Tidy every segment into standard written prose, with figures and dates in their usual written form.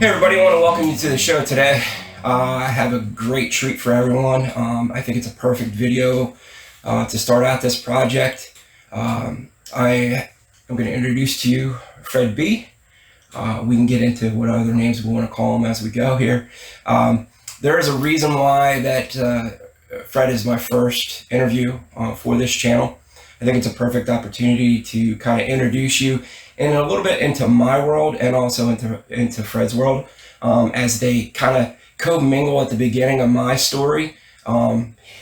Hey everybody, I want to welcome you to the show today. I have a great treat for everyone. I think it's a perfect video to start out this project. I am going to introduce to you Fred B. We can get into what other names we want to call him as we go here. There is a reason why that Fred is my first interview for this channel. I think it's a perfect opportunity to kind of introduce you and a little bit into my world and also into Fred's world as they kind of co-mingle at the beginning of my story.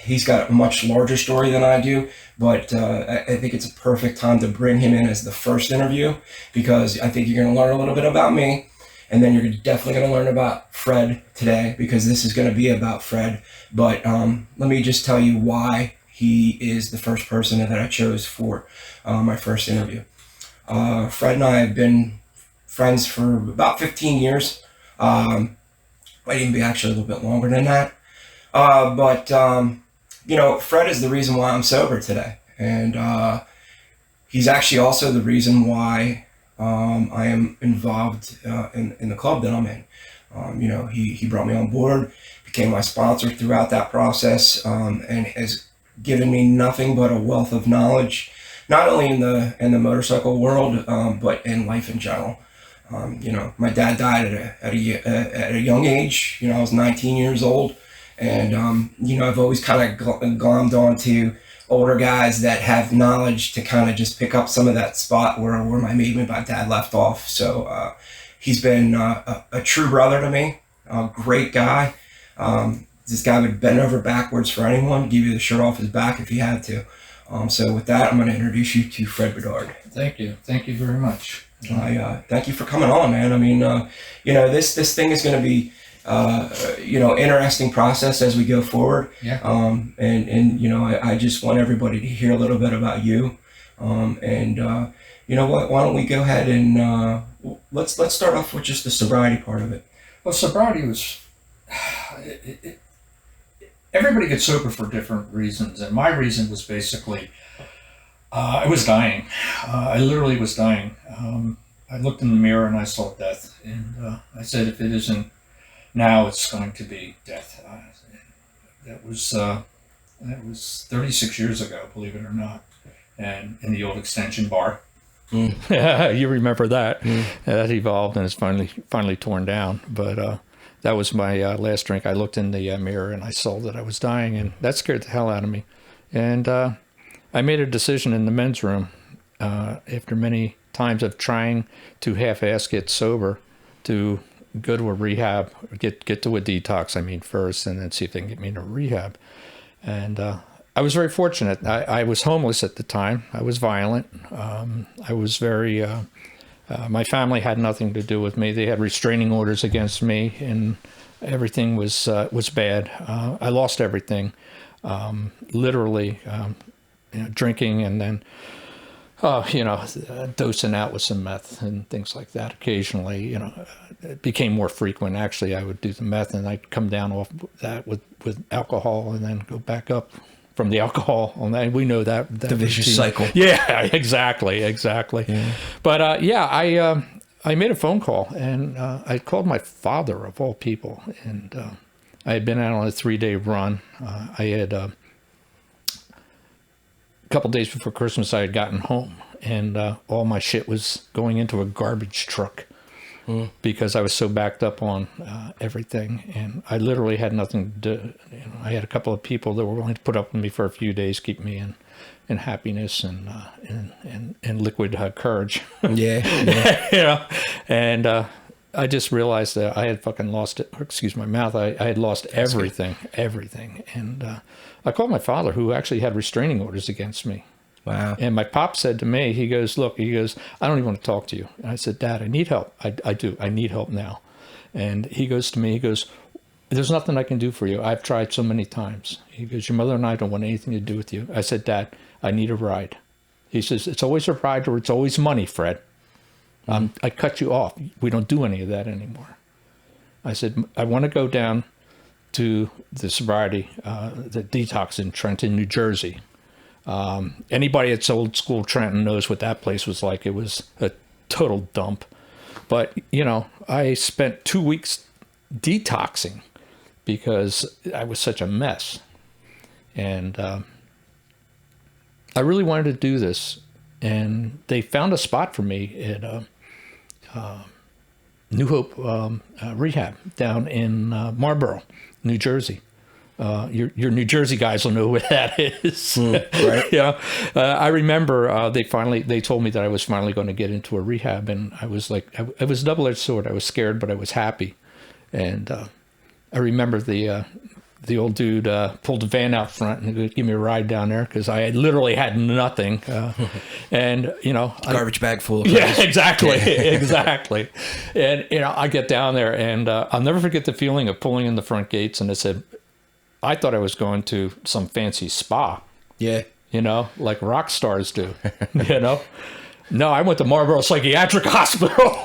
He's got a much larger story than I do, but I think it's a perfect time to bring him in as the first interview, because I think you're going to learn a little bit about me, and then you're definitely going to learn about Fred today, because this is going to be about Fred. But let me just tell you why he is the first person that I chose for my first interview. Fred and I have been friends for about 15 years. Might even be actually a little bit longer than that. But Fred is the reason why I'm sober today. And he's actually also the reason why I am involved in the club that I'm in. He brought me on board, became my sponsor throughout that process, and has given me nothing but a wealth of knowledge, not only in the motorcycle world, but in life in general. My dad died at a young age. I was 19 years old, and I've always kind of glommed onto older guys that have knowledge to kind of just pick up some of that spot where maybe my dad left off. So he's been a true brother to me, a great guy. This guy would bend over backwards for anyone, give you the shirt off his back if he had to. So with that, I'm going to introduce you to Fred Bedard. Thank you very much. I thank you for coming on, man. I mean, this thing is going to be, interesting process as we go forward. Yeah. I just want everybody to hear a little bit about you. You know what? Why don't we go ahead and let's start off with just the sobriety part of it. Well, sobriety was. Everybody gets sober for different reasons, and my reason was basically I was dying. I literally was dying. I looked in the mirror and I saw death, and I said, if it isn't now, it's going to be death. That was 36 years ago, believe it or not, and in the old extension bar. You remember that? That evolved and it's finally torn down, but. That was my last drink. I looked in the mirror and I saw that I was dying, and that scared the hell out of me. And I made a decision in the men's room after many times of trying to half-ass get sober to go to a rehab, get to a detox, first, and then see if they can get me into rehab. And I was very fortunate. I was homeless at the time. I was violent. I was very... my family had nothing to do with me. They had restraining orders against me, and everything was bad. I lost everything, literally, drinking and then, dosing out with some meth and things like that. Occasionally, it became more frequent. Actually, I would do the meth and I'd come down off that with alcohol and then go back up from the alcohol on that. We know that the vicious cycle. Yeah, exactly. Yeah. But I made a phone call, and I called my father of all people, and I had been out on a 3-day run. I had a couple days before Christmas, I had gotten home, and all my shit was going into a garbage truck. Because I was so backed up on everything, and I literally had nothing to do. I had a couple of people that were willing to put up with me for a few days, keep me in happiness and liquid courage. Yeah. And I just realized that I had fucking lost it. Excuse my mouth. I had lost everything. And I called my father, who actually had restraining orders against me. Wow. And my pop said to me, he goes, I don't even want to talk to you. And I said, Dad, I need help. I do. I need help now. And he goes to me, there's nothing I can do for you. I've tried so many times. He goes, your mother and I don't want anything to do with you. I said, Dad, I need a ride. He says, it's always a ride or it's always money, Fred. I cut you off. We don't do any of that anymore. I said, I want to go down to the sobriety, the detox in Trenton, New Jersey. Anybody that's old school Trenton knows what that place was like. It was a total dump. But, you know, I spent 2 weeks detoxing because I was such a mess. And I really wanted to do this. And they found a spot for me at New Hope Rehab down in Marlboro, New Jersey. Your New Jersey guys will know where that is. Right. Yeah. I remember they told me that I was finally going to get into a rehab, and I was like, it was a double-edged sword. I was scared, but I was happy. And I remember the old dude pulled the van out front and gave me a ride down there because I literally had nothing. And, you know, Garbage bag full of yeah, clothes. exactly, exactly. And, you know, I get down there, and I'll never forget the feeling of pulling in the front gates, and it said, I thought I was going to some fancy spa, Yeah. you know, like rock stars do, you know. No, I went to Marlboro Psychiatric Hospital.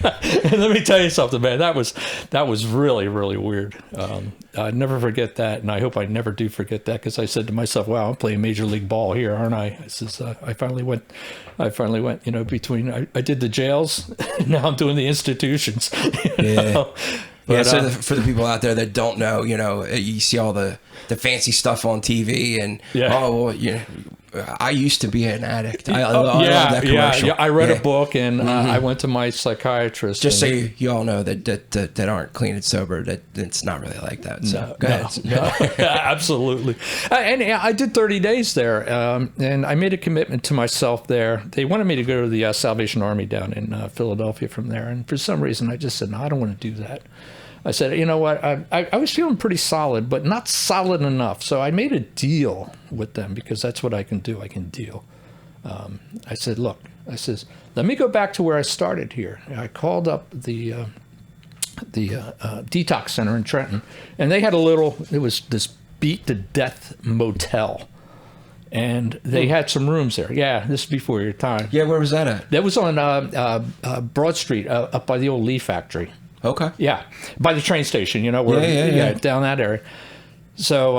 And let me tell you something, man. That was really, really weird. I'd never forget that, and I hope I never do forget that, because I said to myself, "Wow, I'm playing Major League Ball here, aren't I?" This is, I finally went. You know, between I did the jails, and now I'm doing the institutions. You know? Yeah, But, so for the people out there that don't know, you know, you see all the fancy stuff on TV, and Yeah. oh, well, you know, I used to be an addict. I love that commercial. yeah. I read a book, and I went to my psychiatrist. Just so and, you all know that aren't clean and sober, that it's not really like that. So go ahead. No, absolutely. And I did 30 days there, and I made a commitment to myself there. They wanted me to go to the Salvation Army down in Philadelphia from there, and for some reason I just said, no, I don't want to do that. I said, you know what, I was feeling pretty solid, but not solid enough. So I made a deal with them, because that's what I can do. I can deal. I said, look, I says, let me go back to where I started here. I called up the detox center in Trenton, and they had it was this beat to death motel. And they had some rooms there. Yeah, this is before your time. Yeah, where was that at? That was on Broad Street, up by the old Lee factory. Okay. Yeah, by the train station, you know, where Yeah. down that area. So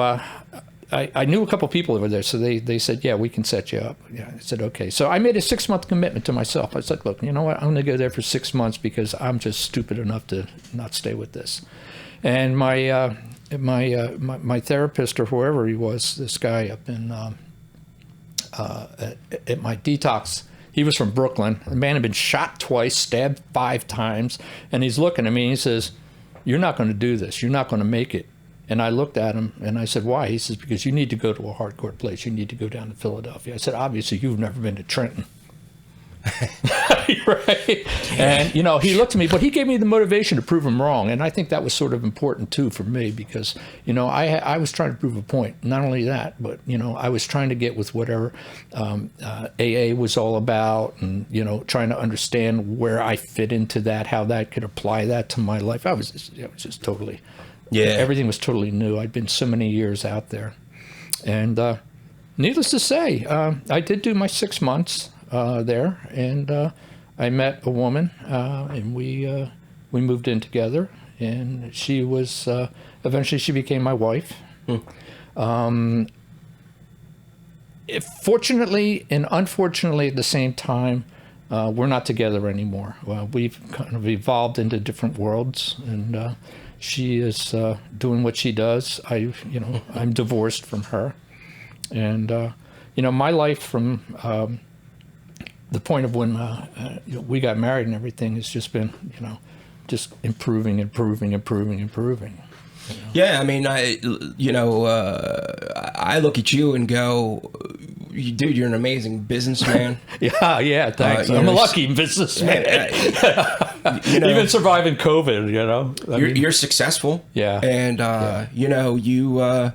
I knew a couple people over there, so they said, yeah, we can set you up. Yeah, I said, okay. So I made a 6-month commitment to myself. I said, look, you know what, I'm going to go there for 6 months, because I'm just stupid enough to not stay with this. And my therapist, or whoever he was, this guy up in at my detox. He was from Brooklyn. The man had been shot twice, stabbed 5 times, and he's looking at me and he says, you're not going to do this. You're not going to make it. And I looked at him and I said, why? He says, because you need to go to a hardcore place. You need to go down to Philadelphia. I said, obviously, you've never been to Trenton. Right? And, you know, he looked at me, but he gave me the motivation to prove him wrong. And I think that was sort of important, too, for me, because, you know, I was trying to prove a point. Not only that, but, you know, I was trying to get with whatever AA was all about, and, you know, trying to understand where I fit into that, how that could apply that to my life. It was just totally, everything was totally new. I'd been so many years out there. And needless to say, I did do my 6 months there, and I met a woman, and we moved in together, and she was eventually she became my wife. Fortunately and unfortunately at the same time, we're not together anymore. We've kind of evolved into different worlds, and she is doing what she does. I'm divorced from her, and you know, my life from the point of when we got married and everything has just been, you know, just improving. You know? Yeah, I mean, I look at you and go, dude, you're an amazing businessman. yeah, thanks. I'm a lucky businessman. You know, even surviving COVID, you know. You're successful. Yeah. And you know, you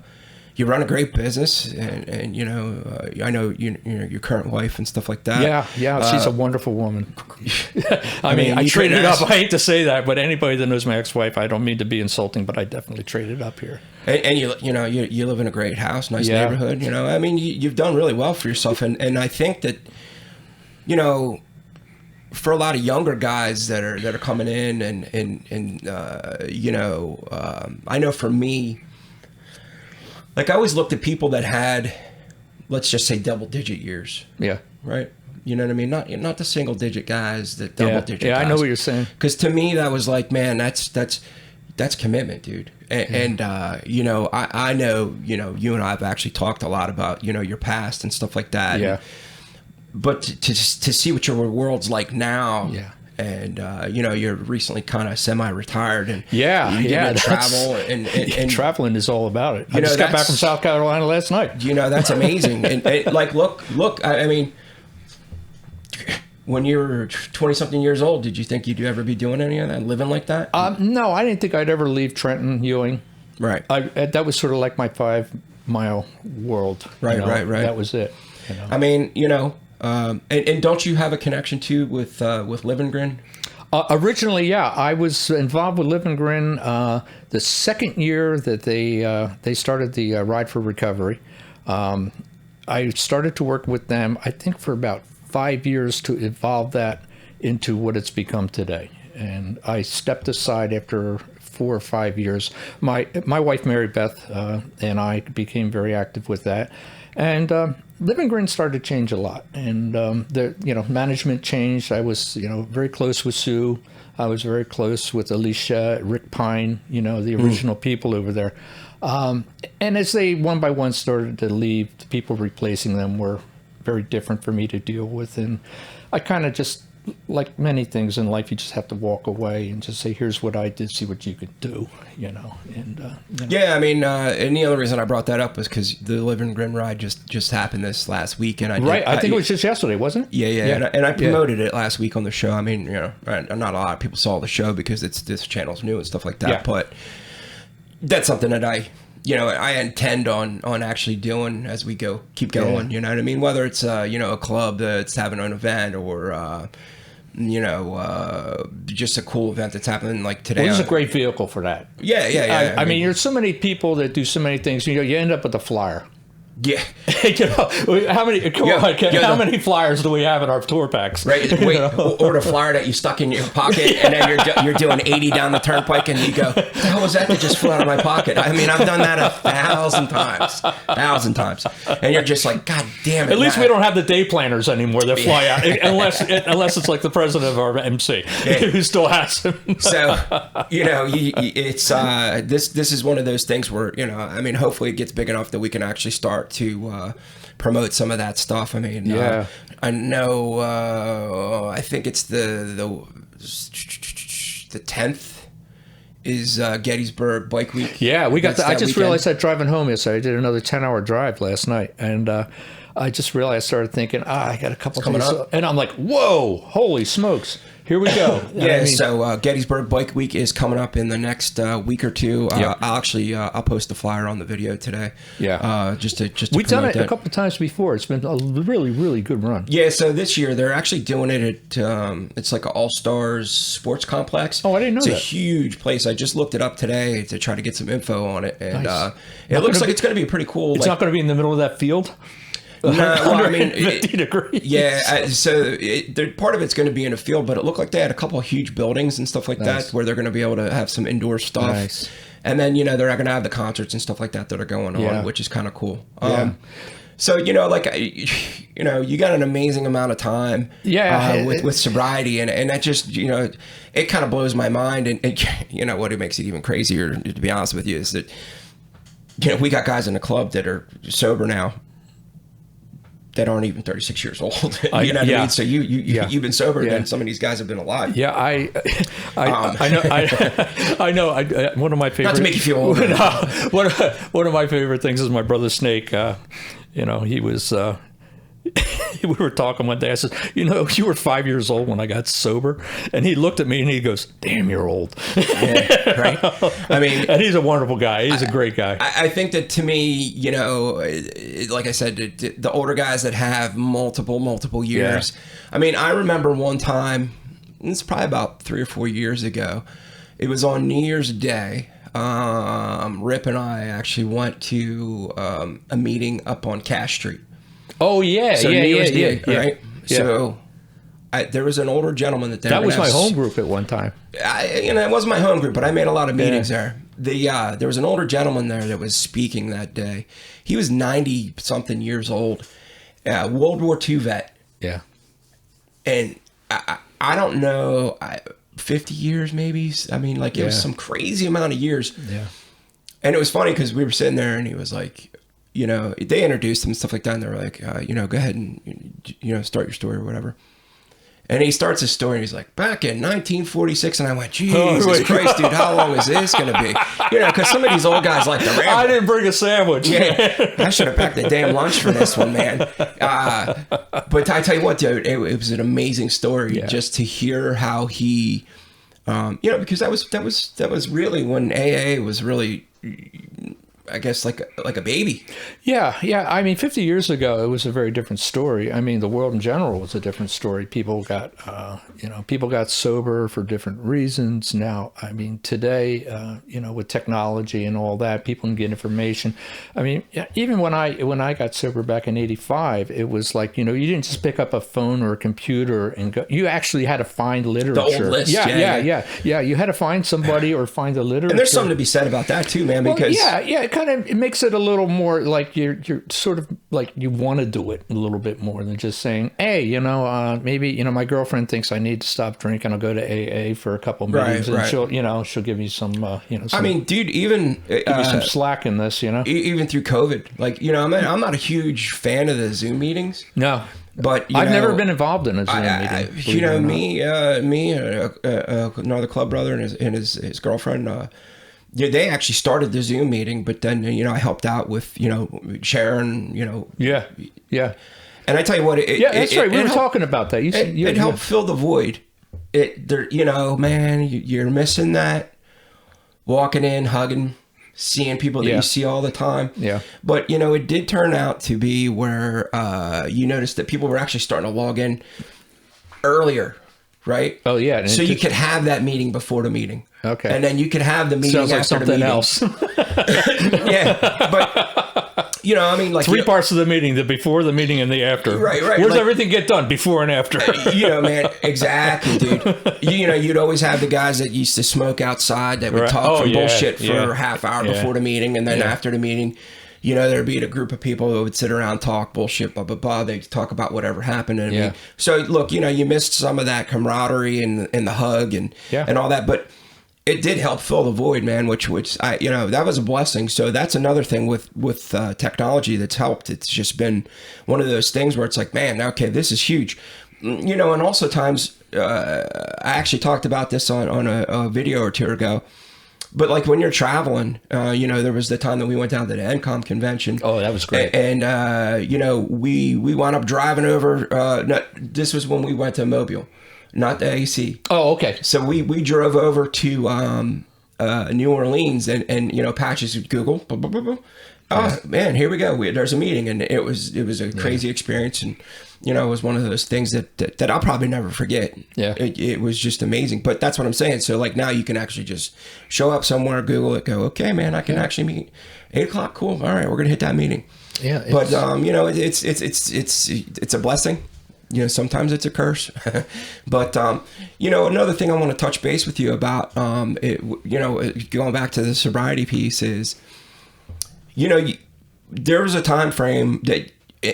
run a great business, and you know, I know you know your current wife and stuff like that. Yeah, she's a wonderful woman. I mean, I traded up. I hate to say that, but anybody that knows my ex-wife, I don't mean to be insulting, but I definitely traded up here. And you live in a great house, nice neighborhood. You know, I mean, you've done really well for yourself, and I think that, you know, for a lot of younger guys that are coming in, and you know, I know for me, like, I always looked at people that had, let's just say, double-digit years. Yeah. Right? You know what I mean? Not the single digit guys, the double digit guys. Yeah, I know what you're saying. Because to me, that was like, man, that's commitment, dude. And you know, I know, you know, you and I have actually talked a lot about, you know, your past and stuff like that. Yeah. But to see what your world's like now. Yeah. And you know, you're recently kind of semi-retired, and you that's- travel and traveling is all about it. I know, just got back from South Carolina last night. you know, that's amazing. and like, look, I mean, when you were 20-something years old, did you think you'd ever be doing any of that, living like that? No, I didn't think I'd ever leave Trenton, Ewing. Right. That was sort of like my 5-mile world. Right, you know? right. That was it. You know? I mean, you know, and don't you have a connection too with Livengrin? Originally, yeah, I was involved with Live and Grin the second year that they started the Ride for Recovery. I started to work with them, I think, for about 5 years to evolve that into what it's become today. And I stepped aside after 4 or 5 years. My wife, Mary Beth, and I became very active with that. And Live and Grin started to change a lot. And the management changed. I was very close with Sue. I was very close with Alicia, Rick Pine, the original people over there. And as they one by one started to leave, the people replacing them were very different for me to deal with. And I kind of just, like many things in life, you just have to walk away and just say, here's what I did, see what you could do, And Yeah, I mean, and the other reason I brought that up was because the Live and Grin ride just happened this last week, and I think it was just yesterday, wasn't it? Yeah. And I promoted it last week on the show. I mean, not a lot of people saw the show because this channel's new and stuff like that, but that's something that I intend on actually doing as we keep going. You know what I mean? Whether it's a club that's having an event or just a cool event that's happening like today. Well, this is a great vehicle for that. Yeah. I mean, there's so many people that do so many things. You end up with a flyer. Yeah. How many flyers do we have in our tour packs? Right. Wait, or the flyer that you stuck in your pocket, and then you're doing 80 down the turnpike, and you go, "What the hell was that just flew out of my pocket?" I mean, I've done that 1,000 times, and you're just like, "God damn it!" At least we don't have the day planners anymore that fly out, unless it's like the president of our MC who still has them. So, it's this is one of those things where I mean, hopefully it gets big enough that we can actually start to promote some of that stuff. I mean, I know. I think it's the 10th is Gettysburg Bike Week. Yeah, we got that. I just weekend. realized that driving home yesterday. I did another 10-hour drive last night, and I just realized. I started thinking, I got a couple coming days, up. and I'm like, whoa, holy smokes. Here we go. So Gettysburg Bike Week is coming up in the next week or two. I'll post the flyer on the video today. Yeah. Just to We've done it that. a couple of times before. It's been a really, really good run. Yeah. So this year they're actually doing it at it's like an All Stars Sports Complex. Oh, I didn't know that. It's a huge place. I just looked it up today to try to get some info on it, and Nice. It looks like it's going to be pretty cool. It's not going to be in the middle of that field. No, well, I mean, 50 degrees. Yeah, so part of it's going to be in a field, but it looked like they had a couple of huge buildings and stuff like that where they're going to be able to have some indoor stuff. Nice. And then, they're going to have the concerts and stuff like that are going on, which is kind of cool. Yeah. So, you got an amazing amount of time with sobriety. And that just, it kind of blows my mind. And what it makes it even crazier, to be honest with you, is that, we got guys in the club that are sober now that aren't even 36 years old. You know what I mean? So you've been sober, and some of these guys have been alive. Yeah, I know. One of my favorite. Not to make you feel old. One of my favorite things is my brother Snake. He was. We were talking one day. I said, you were 5 years old when I got sober. And he looked at me and he goes, damn, you're old. Yeah, right? I mean... And he's a wonderful guy. He's a great guy. I think that to me, like I said, the older guys that have multiple years. Yeah. I mean, I remember one time, it's probably about 3 or 4 years ago, it was on New Year's Day. Rip and I actually went to a meeting up on Cash Street. Oh yeah, so New Year's Day, yeah. Right. Yeah. So there was an older gentleman that was my home group at one time. It wasn't my home group, but I made a lot of meetings there. There was an older gentleman there that was speaking that day. He was 90-something years old, World War II vet. Yeah. and I don't know, 50 years maybe. I mean, like, it was some crazy amount of years. Yeah. And it was funny because we were sitting there and he was like, you know, they introduced him and stuff like that. And they were like, you know, go ahead and, you know, start your story or whatever. And he starts his story and he's like, back in 1946. And I went, Jesus Christ, dude, how long is this going to be? You know, because some of these old guys like to ramble. I didn't bring a sandwich. Yeah, I should have packed a damn lunch for this one, man. But I tell you what, dude, it was an amazing story just to hear how he, you know, because that was really when AA was really, I guess, like a baby. Yeah. I mean, 50 years ago, it was a very different story. I mean, the world in general was a different story. People got, people got sober for different reasons. Now, I mean, today, you know, with technology and all that, people can get information. I mean, even when I got sober back in '85, it was like, you know, you didn't just pick up a phone or a computer and go. You actually had to find literature. The old list. Yeah. You had to find somebody or find the literature. And there's something to be said about that too, man. Because it makes it a little more like you're sort of like you want to do it a little bit more than just saying, hey, you know, maybe, you know, my girlfriend thinks I need to stop drinking. I'll go to AA for a couple meetings and she'll give me some, you know, some, I mean, dude, even give me some slack in this, you know, even through COVID, like, you know, I mean, I'm not a huge fan of the Zoom meetings. No. But I've never been involved in a Zoom meeting. You know, me, another club brother and his girlfriend, they actually started the Zoom meeting, but then, you know, I helped out with, you know, sharing, you know. Yeah. And I tell you what, that's right. We were talking about that. It helped fill the void. You know, man, you're missing that. Walking in, hugging, seeing people that you see all the time. Yeah. But, you know, it did turn out to be where you noticed that people were actually starting to log in earlier, right? Oh, yeah. So you could have that meeting before the meeting. Okay. And then you could have the meeting after the meeting. Sounds like something else. Yeah. But, you know, I mean, like... Three parts of the meeting, the before, the meeting, and the after. Right. Where's everything get done, before and after? You know, man, exactly, dude. You know, you'd always have the guys that used to smoke outside that would talk bullshit for a half hour before the meeting, and then after the meeting, you know, there'd be a group of people who would sit around, talk bullshit, blah, blah, blah. They'd talk about whatever happened. And I mean, so, look, you know, you missed some of that camaraderie and the hug and all that, but it did help fill the void, man, which I, you know, that was a blessing. So that's another thing with technology that's helped. It's just been one of those things where it's like, man, okay, this is huge. You know, and also times, I actually talked about this on a video or two ago, but like when you're traveling, you know, there was the time that we went down to the NCOM convention. Oh, that was great. And you know, we wound up driving over, this was when we went to Mobile. Not the AC. Oh, okay. So we drove over to New Orleans and you know, Patches would Google. Blah, blah, blah, blah. Oh man, here we go. There's a meeting, and it was a crazy experience, and you know, it was one of those things that I'll probably never forget. Yeah, it was just amazing. But that's what I'm saying. So like now you can actually just show up somewhere, Google it, go, okay, man, I can actually meet 8:00. Cool. All right, we're gonna hit that meeting. Yeah. But you know, it's a blessing. You know, sometimes it's a curse. But, you know, another thing I want to touch base with you about, you know, going back to the sobriety piece is, you know, there was a time frame that,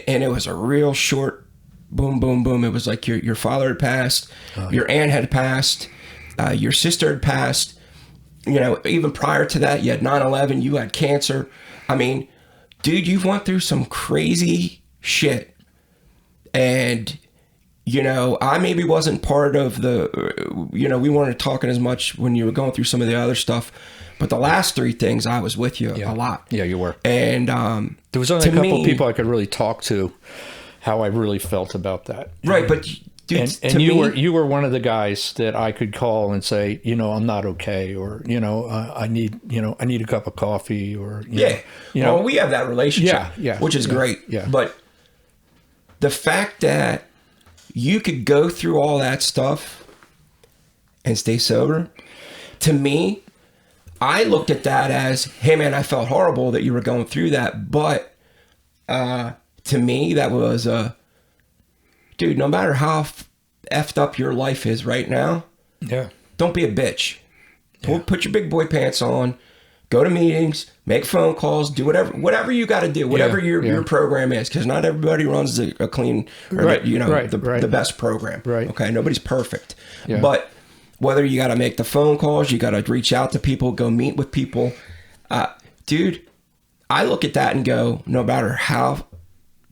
and it was a real short boom, boom, boom. It was like your father had passed, your aunt had passed, your sister had passed. You know, even prior to that, you had 9/11, you had cancer. I mean, dude, you've went through some crazy shit. And, you know, I maybe wasn't part of the, you know, we weren't talking as much when you were going through some of the other stuff. But the last three things, I was with you a lot. Yeah, you were. And there was only a couple of people I could really talk to how I really felt about that. Right, but dude, and you were one of the guys that I could call and say, you know, I'm not okay, or you know, I need a cup of coffee, or you know, well, we have that relationship, which is great. Yeah, but the fact that you could go through all that stuff and stay sober, to me, I looked at that as, hey man, I felt horrible that you were going through that. But to me, that was, dude, no matter how effed up your life is right now, don't be a bitch. Put your big boy pants on, go to meetings, make phone calls, do whatever you got to do, whatever your program is, because not everybody runs a clean, or the best program. Right. Okay, nobody's perfect, Yeah. but whether you got to make the phone calls, you got to reach out to people, go meet with people, dude. I look at that and go, no matter how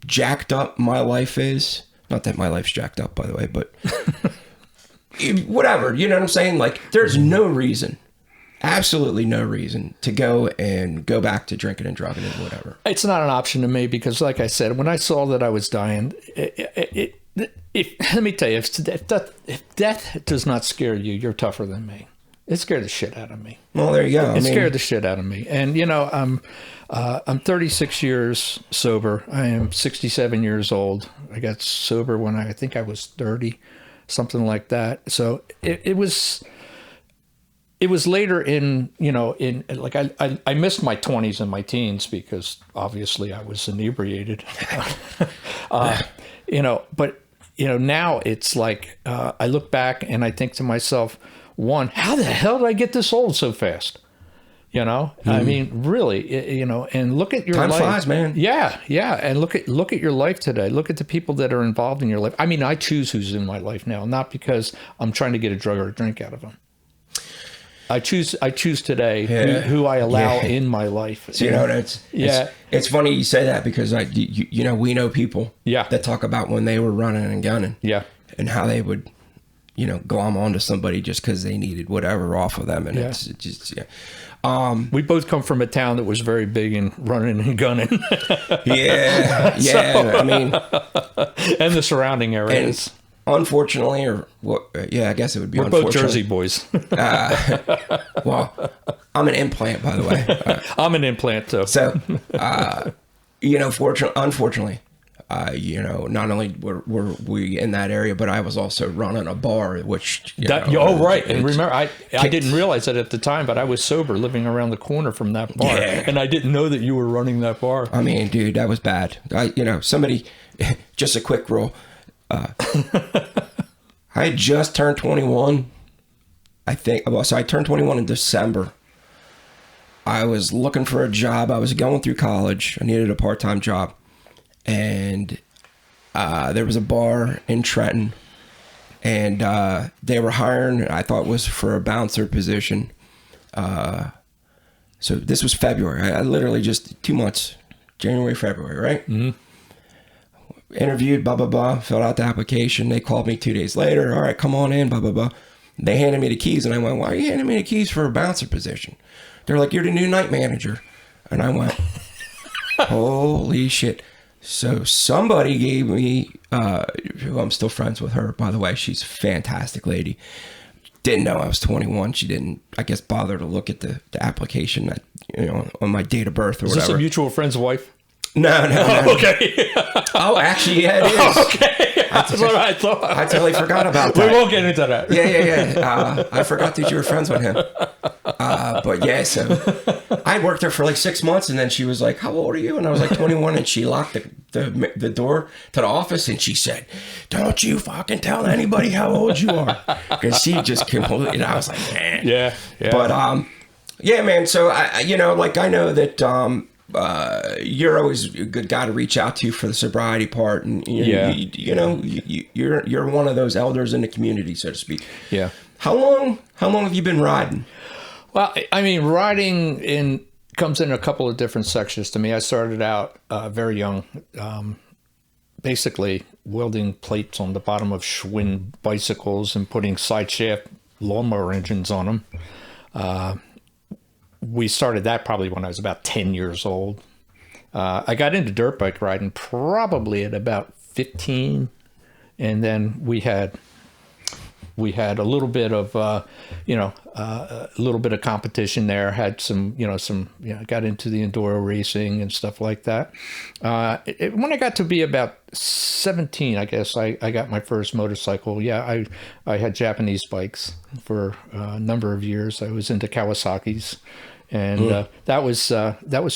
jacked up my life is, not that my life's jacked up, by the way, but whatever, you know what I'm saying? Like, there's no reason, absolutely no reason to go back to drinking and drugging and whatever. It's not an option to me because, like I said, when I saw that I was dying, let me tell you, if death does not scare you, you're tougher than me. It scared the shit out of me. Well, there you go. It scared the shit out of me. And, you know, I'm 36 years sober. I am 67 years old. I got sober when I think I was 30, something like that. So it was later in, you know, like I missed my 20s and my teens because obviously I was inebriated. You know, but, you know, now it's like I look back and I think to myself, one, how the hell did I get this old so fast? You know, I mean, really, you know, and look at your life. Time flies, man. Yeah, yeah, and look at your life today. Look at the people that are involved in your life. I mean, I choose who's in my life now, not because I'm trying to get a drug or a drink out of them. I choose today who I allow in my life. So, you know, it's funny you say that because you know, we know people that talk about when they were running and gunning, and how they would, you know, glom onto somebody just because they needed whatever off of them, and it's just we both come from a town that was very big in running and gunning. I mean, and the surrounding areas. Unfortunately, or what? Yeah, I guess it would be. We're both Jersey boys. Well, I'm an implant, by the way. I'm an implant too. So, you know, unfortunately, you know, not only were we in that area, but I was also running a bar, which right. And remember, I didn't realize that at the time, but I was sober, living around the corner from that bar, and I didn't know that you were running that bar. I mean, dude, that was bad. You know, somebody, just a quick rule. I had just turned 21, I think. Well, so I turned 21 in December. I was looking for a job. I was going through college. I needed a part-time job. And there was a bar in Trenton. And they were hiring, I thought it was for a bouncer position. So this was February. I literally just 2 months, January, February, right? Mm-hmm. Interviewed, blah, blah, blah, filled out the application. They called me 2 days later. All right, come on in, blah, blah, blah. They handed me the keys, and I went, why are you handing me the keys for a bouncer position? They're like, you're the new night manager. And I went, holy shit. So somebody gave me, who I'm still friends with her, by the way. She's a fantastic lady. Didn't know I was 21. She didn't, I guess, bother to look at the application that, you know, on my date of birth or whatever. Is this a mutual friend's wife? No. Okay. Oh, actually, yeah, it is. Okay. That's what I thought. I totally forgot about that. We won't get into that. Yeah. I forgot that you were friends with him. But yeah, so I worked there for like 6 months, and then she was like, how old are you? And I was like 21, and she locked the door to the office, and she said, don't you fucking tell anybody how old you are. Because she just completely, and I was like, man. Yeah. But, yeah, man, so, I know that, you're always a good guy to reach out to for the sobriety part, and you're one of those elders in the community, so to speak. Yeah. How long have you been riding? Well, I mean, riding comes in a couple of different sections to me. I started out very young, basically welding plates on the bottom of Schwinn bicycles and putting side shaft lawnmower engines on them. We started that probably when I was about 10 years old. I got into dirt bike riding probably at about 15. And then we had a little bit of, a little bit of competition there, had got into the enduro racing and stuff like that. When I got to be about 17, I guess I got my first motorcycle. Yeah, I had Japanese bikes for a number of years. I was into Kawasaki's. And that was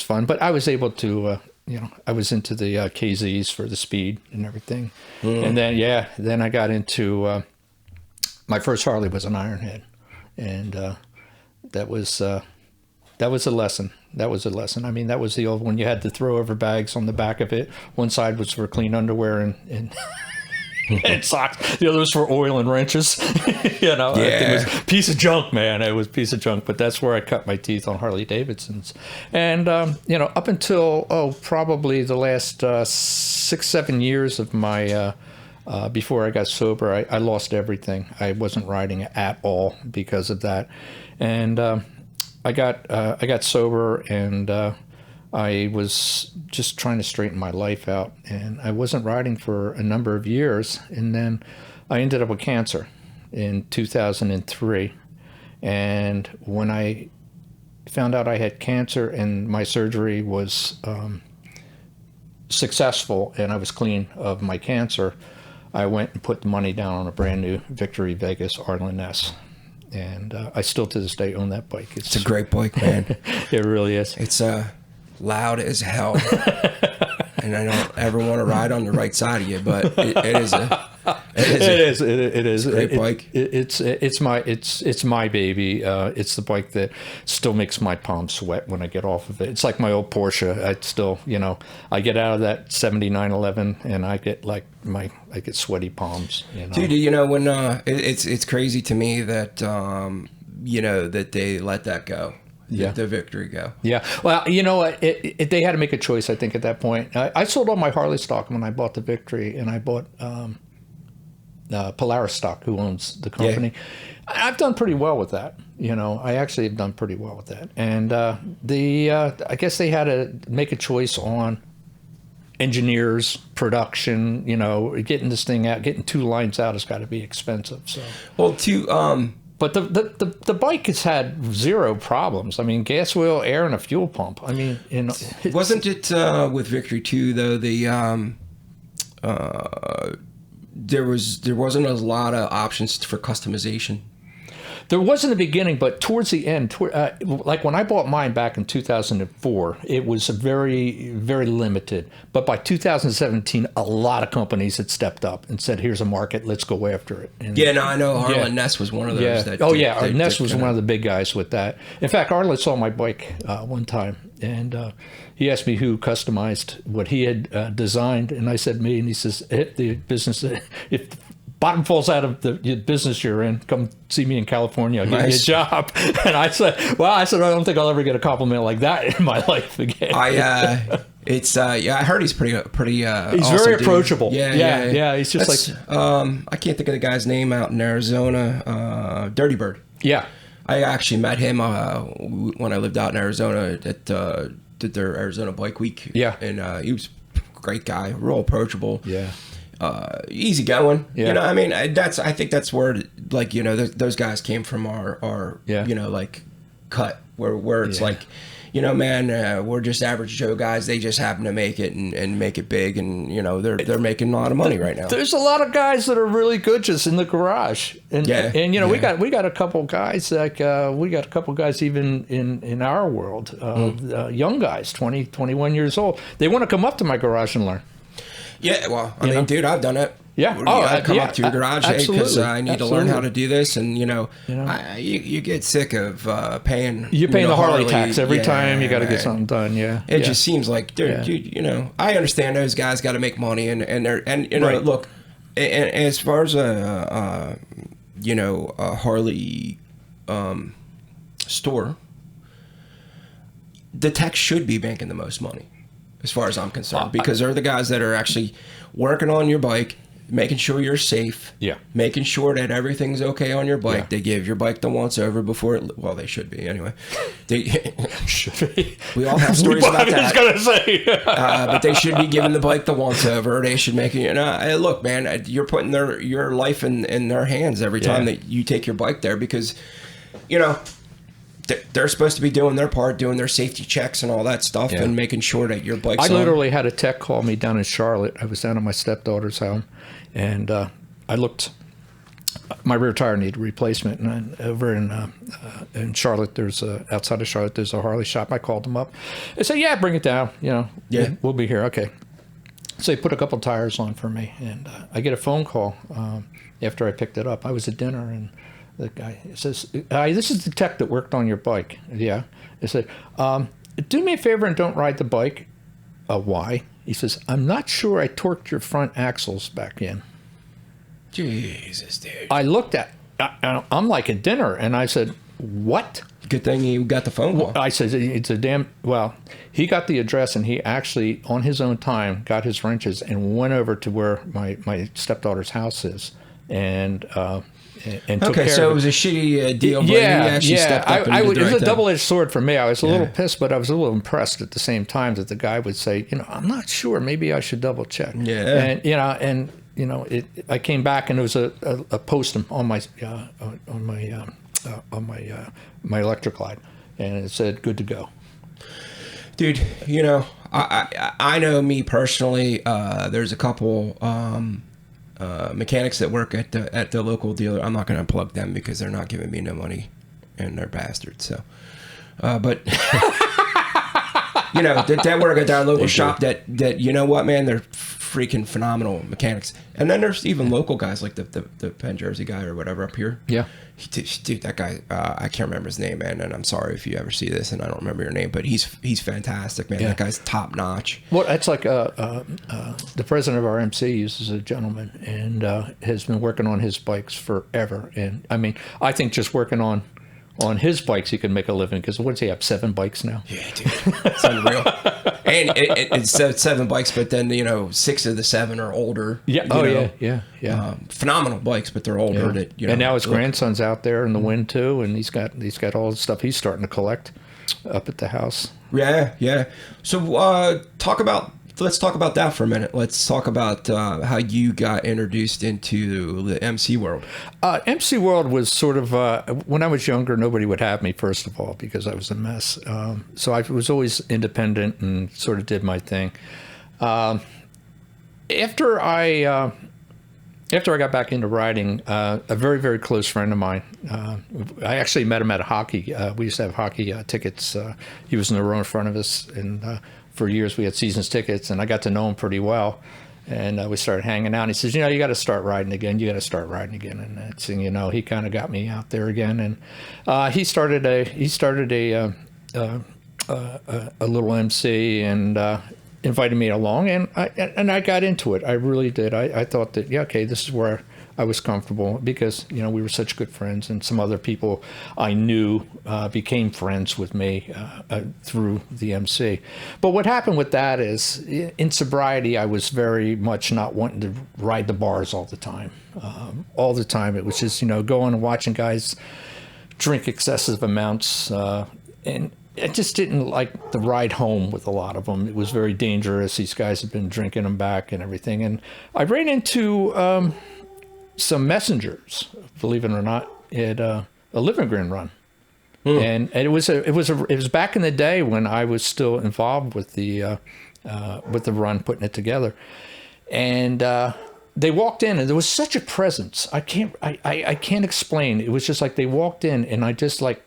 fun, but I was able to, I was into the KZs for the speed and everything. And then I got into, my first Harley was an Ironhead. And that was that was a lesson. That was a lesson. I mean, that was the old one. You had to throw over bags on the back of it. One side was for clean underwear and and socks. The other was for oil and wrenches. You know, it was a piece of junk, man. It was a piece of junk. But that's where I cut my teeth on Harley Davidsons. And, you know, up until, probably the last 6-7 years of my, before I got sober, I lost everything. I wasn't riding at all because of that. And I got sober, and I was just trying to straighten my life out, and I wasn't riding for a number of years, and then I ended up with cancer in 2003. And when I found out I had cancer and my surgery was successful and I was clean of my cancer, I went and put the money down on a brand new Victory Vegas Arlen S. And I still to this day own that bike. It's a great bike, man. It really is. It's loud as hell. And I don't ever want to ride on the right side of you, but it is a great bike. It's my baby. It's the bike that still makes my palms sweat when I get off of it. It's like my old Porsche. I still, you know, I get out of that 7911 and I get I get sweaty palms. You know? Dude, you know, when it's crazy to me that you know, that they let that go. Yeah. The Victory go. Yeah. Well, you know, they had to make a choice, I think, at that point. I sold all my Harley stock when I bought the Victory, and I bought Pigarus stock, who owns the company. Yeah. I've done pretty well with that. You know, I actually have done pretty well with that. And I guess they had to make a choice on engineers, production, you know, getting this thing out, getting 2 lines out has got to be expensive. So, well, but the bike has had 0 problems. I mean, gas, wheel, air, and a fuel pump. I mean, you know, wasn't it with Victory 2 though? There wasn't a lot of options for customization. There was in the beginning, but towards the end, like when I bought mine back in 2004, it was very, very limited. But by 2017, a lot of companies had stepped up and said, "Here's a market, let's go after it." And, yeah, no, I know Arlen Ness was one of those. Yeah. Ness was one of the big guys with that. In fact, Arlen saw my bike one time, and he asked me who customized what he had designed, and I said me, and he says, "If the business, if bottom falls out of the business you're in, come see me in California. I'll give you a job." And I said, I don't think I'll ever get a compliment like that in my life again. I heard he's pretty he's awesome very dude. approachable. Yeah. He's just I can't think of the guy's name out in Arizona. Dirty Bird. Yeah. I actually met him when I lived out in Arizona at did their Arizona Bike Week. Yeah. And he was a great guy, real approachable. Yeah. Easy going. Yeah. You know, I mean, I think that's where, like, you know, those guys came from our you know, like, cut where it's like, you know, man, we're just average Joe guys. They just happen to make it and make it big, and you know, they're making a lot of money right now. There's a lot of guys that are really good just in the garage, and you know, we got a couple guys like we got a couple guys even in our world, young guys, 20, 21 years old. They want to come up to my garage and learn. Yeah, well, I mean, dude, I've done it. Yeah. Come up to your garage because I need to learn how to do this, and you know, you get sick of paying. You're paying the Harley tax every time you got to get something done. Yeah. It just seems like, dude, you know, I understand those guys got to make money, and you know, look, and as far as you know, a Harley store, the tech should be making the most money, as far as I'm concerned, because they're the guys that are actually working on your bike, making sure you're safe, making sure that everything's okay on your bike. They give your bike the once over before well, they should be anyway. They should be. We all have stories about that. I was gonna say, but they should be giving the bike the once over. They should make it. You know, look, man, you're putting your life in their hands every time that you take your bike there, because, you know, they're supposed to be doing their part, doing their safety checks and all that stuff, and making sure that your bike's I literally had a tech call me down in Charlotte. I was down at my stepdaughter's home, and I looked. My rear tire needed replacement, and over in Charlotte, there's outside of Charlotte, there's a Harley shop. I called them up. They said, "Yeah, bring it down. You know, we'll be here." Okay. So they put a couple tires on for me, and I get a phone call after I picked it up. I was at dinner, and The guy says, "Hi, this is the tech that worked on your bike." Yeah. I said, "Do me a favor and don't ride the bike." Why? He says, "I'm not sure I torqued your front axles back in." Jesus, dude. I looked at, I'm like at dinner, and I said, "What?" Good thing you got the phone call. I said, "It's a damn." Well, he got the address, and he actually, on his own time, got his wrenches and went over to where my stepdaughter's house is, and took Okay, care so of it was a shitty deal, but you actually stepped up and did the it was right a thing. double-edged sword for me. I was a little pissed, but I was a little impressed at the same time that the guy would say, "I'm not sure. Maybe I should double check." Yeah. And I came back, and there was a post on my my electric light, and it said "good to go." Dude, I know me personally. There's a couple mechanics that work at the local dealer. I'm not going to plug them because they're not giving me no money, and they're bastards. So, but that work at that local shop. That you know what, man, they're freaking phenomenal mechanics. And then there's even local guys like the Penn Jersey guy or whatever up here. Yeah. Dude, that guy, I can't remember his name, man, and I'm sorry if you ever see this and I don't remember your name, but he's fantastic, man. Yeah. That guy's top notch. Well, that's like the president of our MC is a gentleman and has been working on his bikes forever. And I mean, I think just working on his bikes, he can make a living because what does he have? 7 bikes now? Yeah, dude, it's unreal. And it's 7 bikes, but then 6 of the 7 are older. Yeah. Yeah. Phenomenal bikes, but they're older. Yeah. And now his grandson's out there in the wind too, and he's got all the stuff he's starting to collect up at the house. Yeah. So let's talk about that for a minute. Let's talk about how you got introduced into the MC world. MC world was sort of, when I was younger, nobody would have me, first of all, because I was a mess. So I was always independent and sort of did my thing. After I got back into riding, a very, very close friend of mine, I actually met him at a hockey. We used to have hockey tickets. He was in the row in front of us, and for years we had seasons tickets, and I got to know him pretty well. And we started hanging out. And he says, "You got to start riding again. You got to start riding again." And next thing you know, he kind of got me out there again. And he started a little MC and invited me along, and I got into it. I really did. I thought that this is where I was comfortable because we were such good friends, and some other people I knew became friends with me through the MC. But what happened with that is, in sobriety, I was very much not wanting to ride the bars all the time. All the time, it was just going and watching guys drink excessive amounts, and I just didn't like the ride home with a lot of them. It was very dangerous. These guys had been drinking them back and everything, and I ran into some messengers, believe it or not, at a Living Green run. And it was back in the day when I was still involved with the run, putting it together. And they walked in, and there was such a presence. I can't explain. It was just like they walked in, and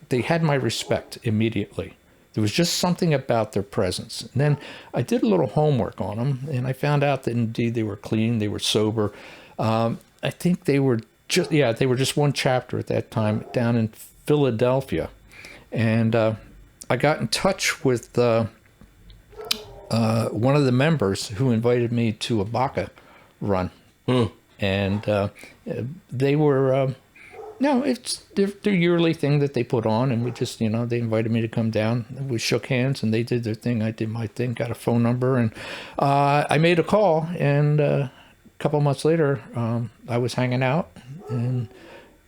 they had my respect immediately. There was just something about their presence. And then I did a little homework on them, and I found out that indeed they were clean, they were sober. I think they were just one chapter at that time down in Philadelphia. And I got in touch with one of the members who invited me to a Baca run. And they were, it's their yearly thing that they put on. And we just, they invited me to come down. We shook hands, and they did their thing. I did my thing, got a phone number, and I made a call. And a couple of months later, I was hanging out, and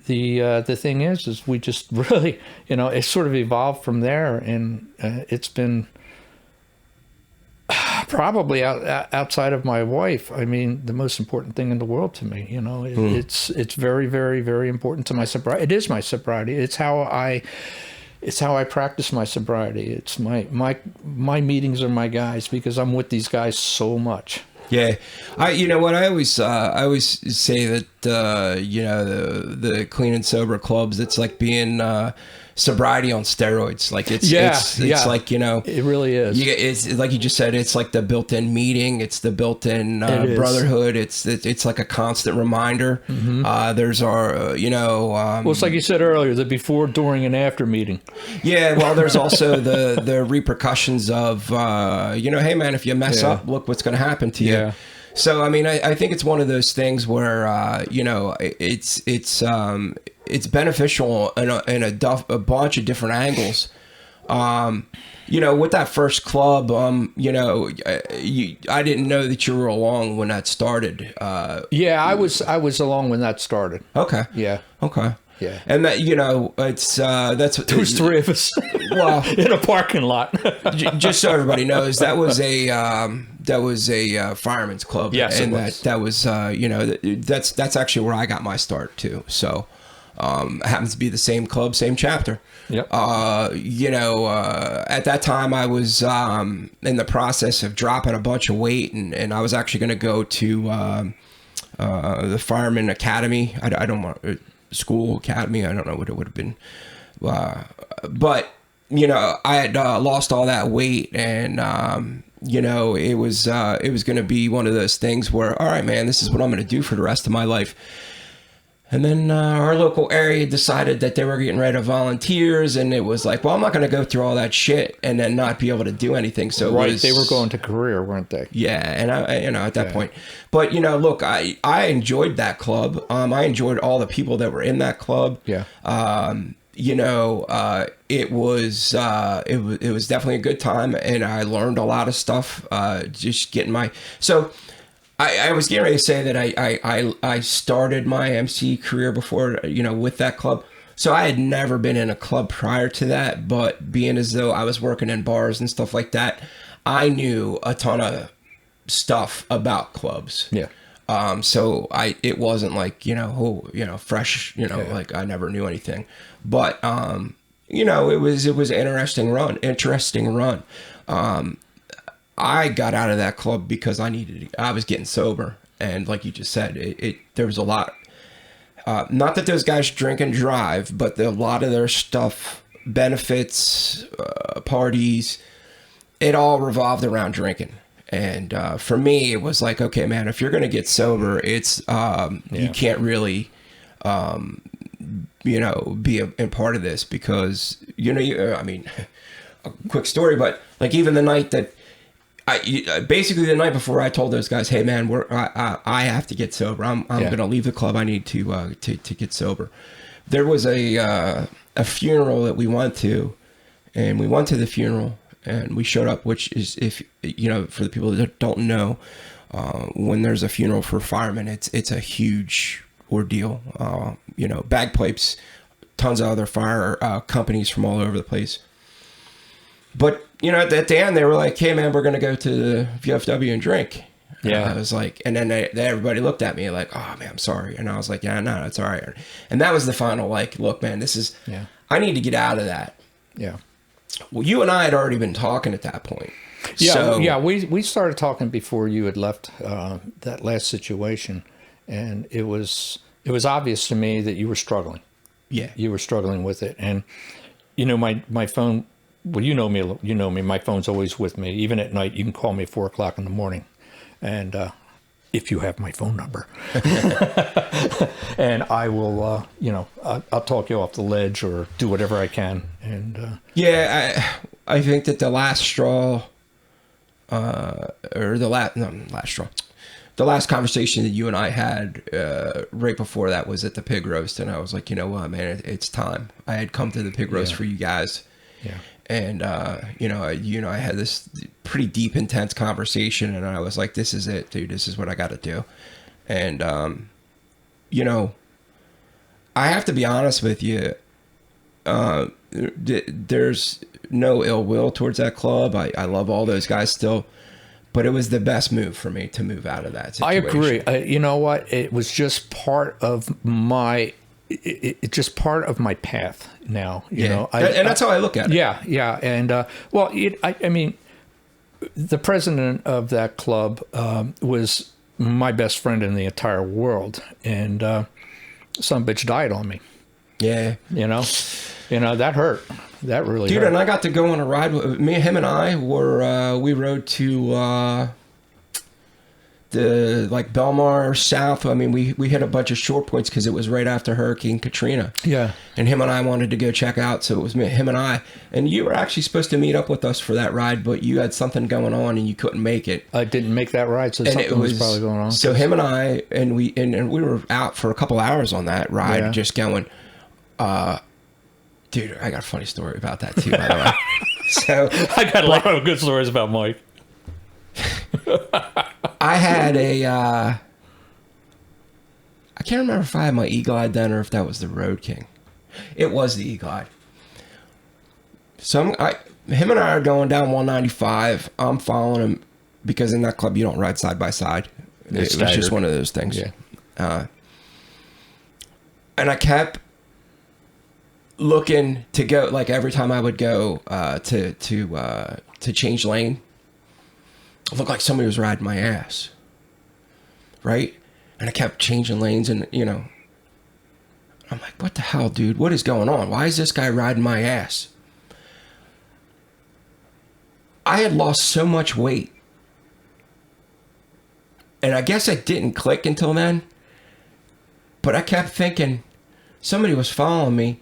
the thing is we just really, it sort of evolved from there, and it's been probably outside of my wife, I mean, the most important thing in the world to me. It's very, very, very important to my sobriety. It is my sobriety. It's how I practice my sobriety. It's my meetings are my guys, because I'm with these guys so much. Yeah, I always say that the clean and sober clubs, it's like being sobriety on steroids. Like it's like, you know, it really is. It's like you just said, it's like the built-in meeting. It's the built-in brotherhood. It's like a constant reminder. There's our, you know, well, it's like you said earlier, the before, during, and after meeting. Yeah. Well, there's also the repercussions of, you know, hey man, if you mess up, look what's going to happen to you. Yeah. So, I mean, I think it's one of those things where, you know, it's beneficial in a bunch of different angles. You know, with that first club, you know, I didn't know that you were along when that started. Yeah, I was along when that started. Okay. Yeah. Okay. Yeah. And that, you know, it's that's There was three of us. Well, in a parking lot. Just so everybody knows, that was a fireman's club. Yes, and it was. that was you know, that's actually where I got my start too. So it happens to be the same club, same chapter. Yep. You know, at that time I was in the process of dropping a bunch of weight, and I was actually going to go to the Fireman Academy. I don't want school academy. I don't know what it would have been, but you know, I had lost all that weight, and you know, it was going to be one of those things where, all right, man, this is what I'm going to do for the rest of my life. And then our local area decided that they were getting rid of volunteers, and it was like, well, I'm not going to go through all that shit and then not be able to do anything. So they were going to career, weren't they? Yeah, and I, you know, at that point, but you know, look, I enjoyed that club. I enjoyed all the people that were in that club. Yeah. You know, it was definitely a good time, and I learned a lot of stuff. Just getting my I was getting ready to say that I started my MC career before, you know, with that club. So I had never been in a club prior to that, but being as though I was working in bars and stuff like that, I knew a ton of stuff about clubs. Yeah. So it wasn't like, you know, fresh, you know, like I never knew anything, but, you know, it was an interesting run. I got out of that club because I was getting sober. And like you just said, there was a lot, not that those guys drink and drive, but a lot of their stuff, benefits, parties, it all revolved around drinking. And for me, it was like, okay, man, if you're going to get sober, it's you can't really, you know, be a part of this because, you know, I mean, a quick story, but like even the night that basically the night before I told those guys, hey man, I have to get sober. I'm going to leave the club. I need to get sober. There was a funeral that we went to, and we went to the funeral. And we showed up, which is, if you know, for the people that don't know, when there's a funeral for firemen, it's a huge ordeal. You know, bagpipes, tons of other fire companies from all over the place. But you know, at the end, they were like, "Hey, man, we're gonna go to the VFW and drink." Yeah, I was like, and then everybody looked at me like, "Oh man, I'm sorry," and I was like, "Yeah, no, it's all right." And that was the final, like, look, man, this is, I need to get out of that. Yeah. Well, you and I had already been talking at that point. Yeah, so, we started talking before you had left that last situation, and it was obvious to me that you were struggling. Yeah, you were struggling with it, and you know my phone. Well, you know me. My phone's always with me, even at night. You can call me at 4:00 in the morning, and if you have my phone number, and I will, you know, I'll talk you off the ledge or do whatever I can. And I think that the last straw, or the last straw, the last conversation that you and I had right before that was at the pig roast, and I was like, you know what, man, it's time. I had come to the pig roast for you guys. Yeah. And, you know, I had this pretty deep, intense conversation, and I was like, this is it, dude. This is what I got to do. And, you know, I have to be honest with you. There's no ill will towards that club. I love all those guys still, but it was the best move for me to move out of that situation. I agree. You know what? It was just part of my... It's just part of my path now, you know. And that's how I look at it. Yeah, yeah. And, well, I mean, the president of that club was my best friend in the entire world. And some bitch died on me. Yeah. You know? That hurt. That really Dude, hurt. and I got to go on a ride. Him and I were, we rode to the, like, Belmar South. I mean, we hit a bunch of short points because it was right after Hurricane Katrina. Yeah. And him and I wanted to go check out, so it was him and I. And you were actually supposed to meet up with us for that ride, but you had something going on and you couldn't make it. I didn't make that ride, so something was probably going on. So him and I, and we were out for a couple hours on that ride, just going, dude, I got a funny story about that too, by the way. So I got a lot of good stories about Mike. I had I can't remember if I had my E-Glide then or if that was the Road King. It was the E-Glide. So him and I are going down 195. I'm following him because in that club you don't ride side by side. It was just one of those things. Yeah. And I kept looking to go, like every time I would go to change lane, it looked like somebody was riding my ass, right? And I kept changing lanes, and I'm like, what the hell, dude? What is going on? Why is this guy riding my ass? I had lost so much weight, and I guess it didn't click until then, but I kept thinking somebody was following me.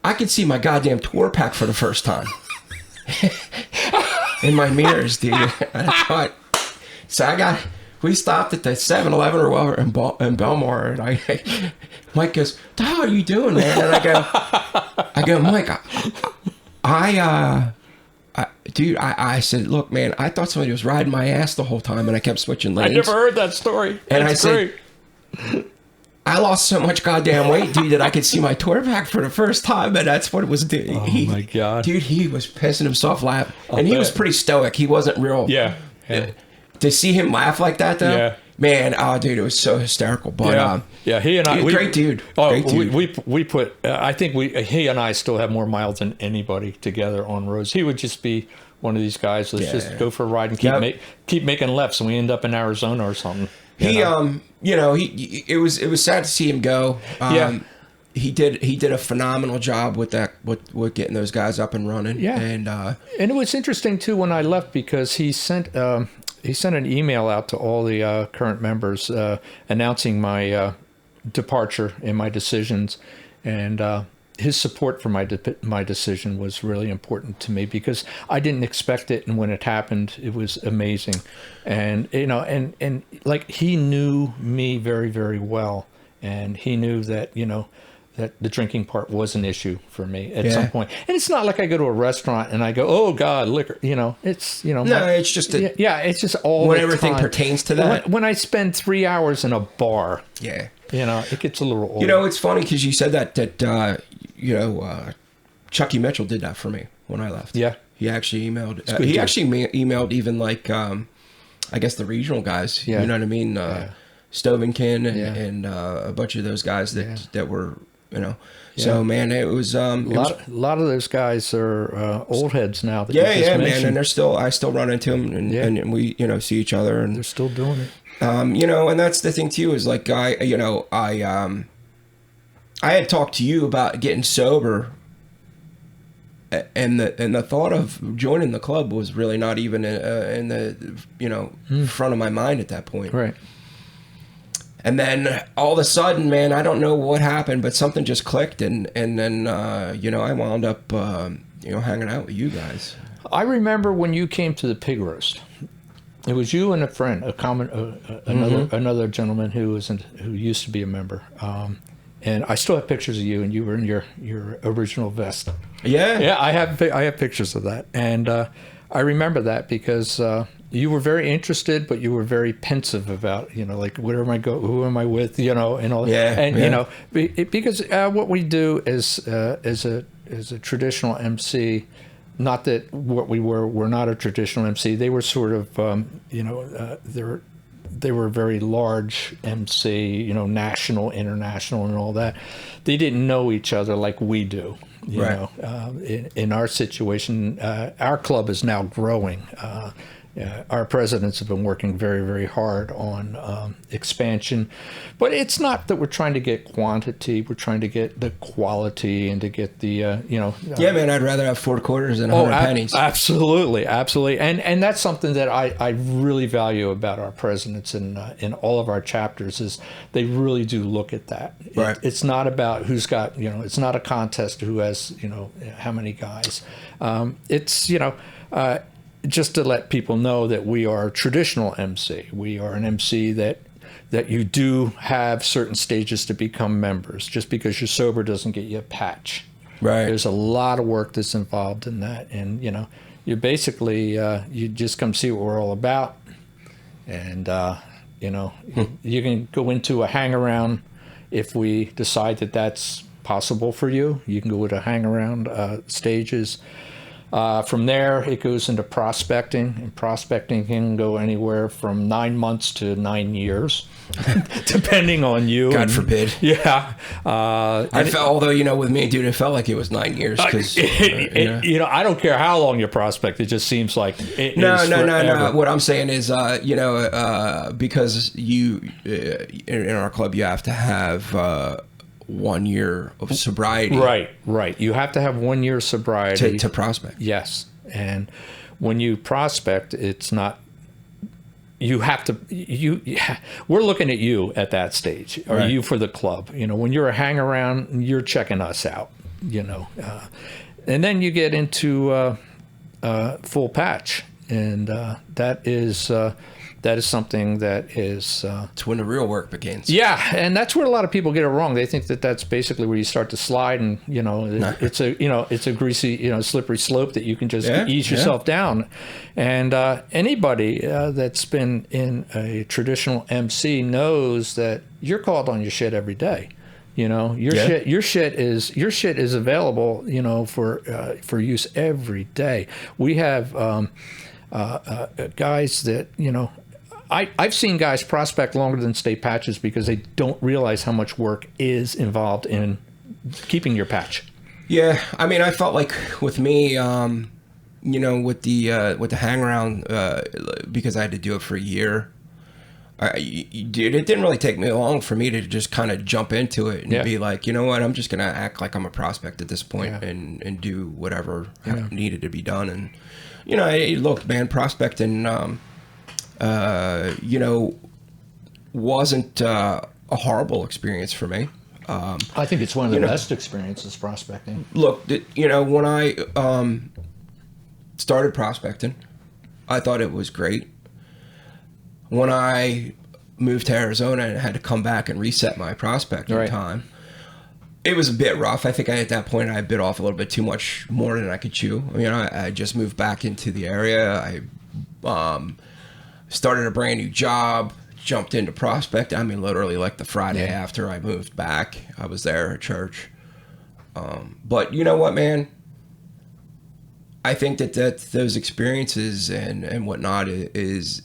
I could see my goddamn tour pack for the first time. In my mirrors, dude. I thought, so we stopped at the 7-Eleven or whatever in Belmar, and Mike goes, "What the hell are you doing, man?" And I go, Mike, dude, I said, look, man, I thought somebody was riding my ass the whole time, and I kept switching lanes. I never heard that story. And That's I great. said, I lost so much goddamn weight, dude, that I could see my tour pack for the first time, and that's what it was doing. Oh my God. Dude, he was pissing himself laughing. And he was pretty stoic. He wasn't real. Yeah. To see him laugh like that, though, man, dude, it was so hysterical. But he and I, great dude. Oh, great dude. we put. I think he and I still have more miles than anybody together on roads. He would just be one of these guys. Let's just go for a ride and keep making lefts, and we end up in Arizona or something. It was sad to see him go. He did a phenomenal job with that, with getting those guys up and running. Yeah, and it was interesting too when I left because he sent an email out to all the current members announcing my departure and my decisions, and his support for my decision was really important to me because I didn't expect it, and when it happened, it was amazing. And and like he knew me very, very well, and he knew that that the drinking part was an issue for me at some point. And it's not like I go to a restaurant and I go, "Oh God, liquor." It's no, it's just it's just all when the everything time. pertains to that. When I spend 3 hours in a bar, yeah, it gets a little old. It's funny because you said that Chucky Mitchell did that for me when I left. Yeah, he actually emailed. He actually emailed even like I guess the regional guys. Yeah. You know what I mean? Stovenkin and a bunch of those guys that were. So man, it was a lot of those guys are old heads now. That man, and I still run into them, and we see each other, and they're still doing it. And that's the thing too is like I had talked to you about getting sober, and the thought of joining the club was really not even in the front of my mind at that point. Right. And then all of a sudden, man, I don't know what happened, but something just clicked, and then I wound up hanging out with you guys. I remember when you came to the pig roast. It was you and a friend, another gentleman who used to be a member. And I still have pictures of you, and you were in your original vest. Yeah, I have pictures of that, and I remember that because you were very interested, but you were very pensive about like where am I who am I with, and all. Because what we do is a traditional MC. Not that what we're not a traditional MC. They were sort of they were very large MC, national, international, and all that. They didn't know each other like we do. In our situation, our club is now growing. our presidents have been working very, very hard on expansion, but it's not that we're trying to get quantity. We're trying to get the quality and to get the, Yeah, man, I'd rather have 4 quarters than 100 pennies. Absolutely, absolutely, and that's something that I really value about our presidents in all of our chapters is they really do look at that. Right. It's not about who's got, it's not a contest who has, how many guys. It's just to let people know that we are a traditional MC. We are an MC that you do have certain stages to become members. Just because you're sober doesn't get you a patch. Right. There's a lot of work that's involved in that, and you basically you just come see what we're all about, and you can go into a hang around if we decide that that's possible for you. You can go to hang around stages. From there, it goes into prospecting, and prospecting can go anywhere from 9 months to 9 years, depending on you. God forbid. Yeah. I felt, although, with me, dude, it felt like it was 9 years. Cause, I don't care how long you prospect. It just seems like it is forever. No. What I'm saying is, because in our club, you have to have 1 year of sobriety. Right. You have to have 1 year sobriety to prospect. Yes, and when you prospect, it's not. You have to. We're looking at you at that stage. Are you for the club? When you're a hang around, you're checking us out. And then you get into full patch, and that is something that is... it's when the real work begins. Yeah, and that's where a lot of people get it wrong. They think that that's basically where you start to slide, and it's a greasy, slippery slope that you can just ease yourself down. And anybody that's been in a traditional MC knows that you're called on your shit every day. Your shit is available, for use every day. We have guys that I've seen guys prospect longer than state patches because they don't realize how much work is involved in keeping your patch. Yeah, I mean, I felt like with me, with the hang around, because I had to do it for a year. It didn't really take me long for me to just kind of jump into it and be like, you know what, I'm just gonna act like I'm a prospect at this point and do whatever needed to be done. And look, man, prospecting. Wasn't a horrible experience for me. I think it's one of the best experiences, prospecting. Look, when I started prospecting, I thought it was great. When I moved to Arizona and had to come back and reset my prospecting time, it was a bit rough. I think at that point I bit off a little bit too much more than I could chew. I mean, I just moved back into the area. I started a brand new job, jumped into prospect. I mean, literally like the Friday after I moved back, I was there at church. But you know what, man? I think that those experiences and whatnot is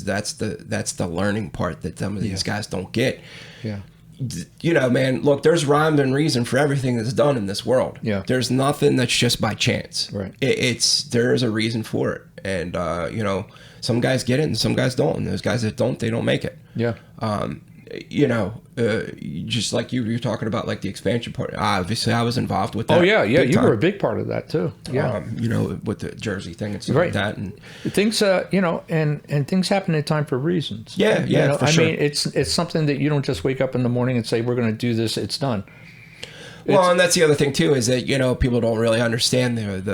that's the learning part that some of these guys don't get. Yeah. Man, look, there's rhyme and reason for everything that's done in this world. Yeah. There's nothing that's just by chance. Right. There's a reason for it. And, some guys get it and some guys don't. And those guys that don't, they don't make it. Yeah. Just like you're talking about, like the expansion part. Obviously, I was involved with that. Oh, yeah. You were a big part of that, too. Yeah. With the Jersey thing and stuff like that. And things, and things happen in time for reasons. Yeah, for sure. I mean, it's something that you don't just wake up in the morning and say, we're going to do this, it's done. Well, and that's the other thing too, is that people don't really understand they don't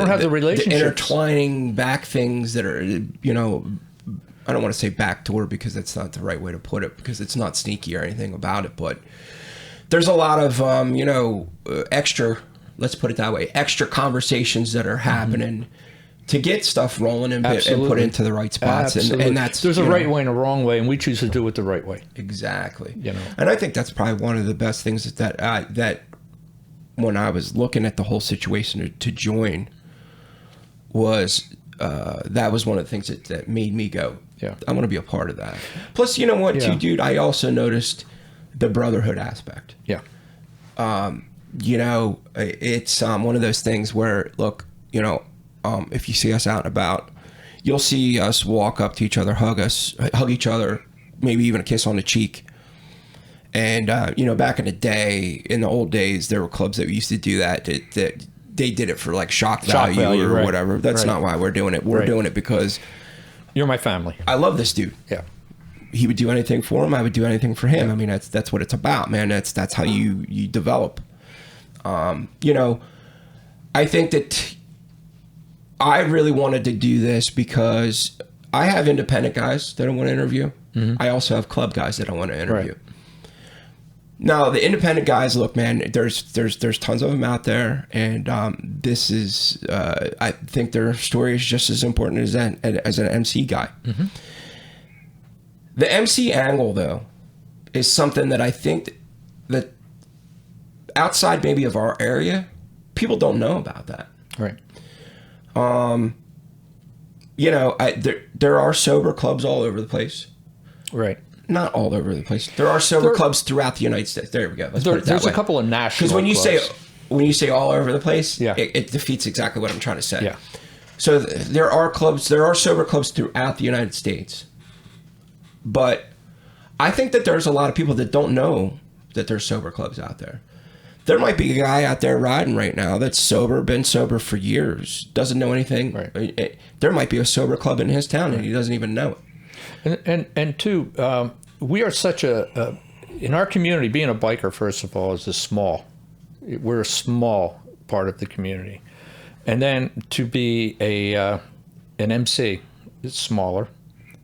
have the relationships, the intertwining back things that are I don't want to say backdoor because that's not the right way to put it, because it's not sneaky or anything about it, but there's a lot of extra, let's put it that way, extra conversations that are happening to get stuff rolling and put into the right spots. And that's, there's a right way and a wrong way, and we choose to do it the right way. Exactly. And I think that's probably one of the best things that when I was looking at the whole situation to join was that was one of the things that made me go, I want to be a part of that. Plus, you know what, too, dude, I also noticed the brotherhood aspect. Yeah. It's one of those things where, look, if you see us out and about, you'll see us walk up to each other, hug each other, maybe even a kiss on the cheek. And, back in the day, in the old days, there were clubs that used to do that they did it for like shock value or right. whatever. That's not why we're doing it. We're doing it because you're my family. I love this dude. Yeah. He would do anything for him. I would do anything for him. I mean, that's what it's about, man. That's how you develop. I think that I really wanted to do this because I have independent guys that I want to interview. Mm-hmm. I also have club guys that I want to interview. Right. Now, the independent guys, look, man, there's tons of them out there, and this is, I think their story is just as important as an MC guy. Mm-hmm. The MC angle, though, is something that I think that outside maybe of our area, people don't know about that. Right. There are sober clubs all over the place. Right. Not all over the place. There are sober clubs throughout the United States. There we go. Let's put it that there's way. a couple of national Because when you say all over the place, yeah. it defeats exactly what I'm trying to say. Yeah. So there are sober clubs throughout the United States. But I think that there's a lot of people that don't know that there's sober clubs out there. There might be a guy out there riding right now that's sober, been sober for years, doesn't know anything. Right. There might be a sober club in his town and he doesn't even know it. And two, we are such in our community, being a biker, first of all, we're a small part of the community. And then to be an MC, it's smaller.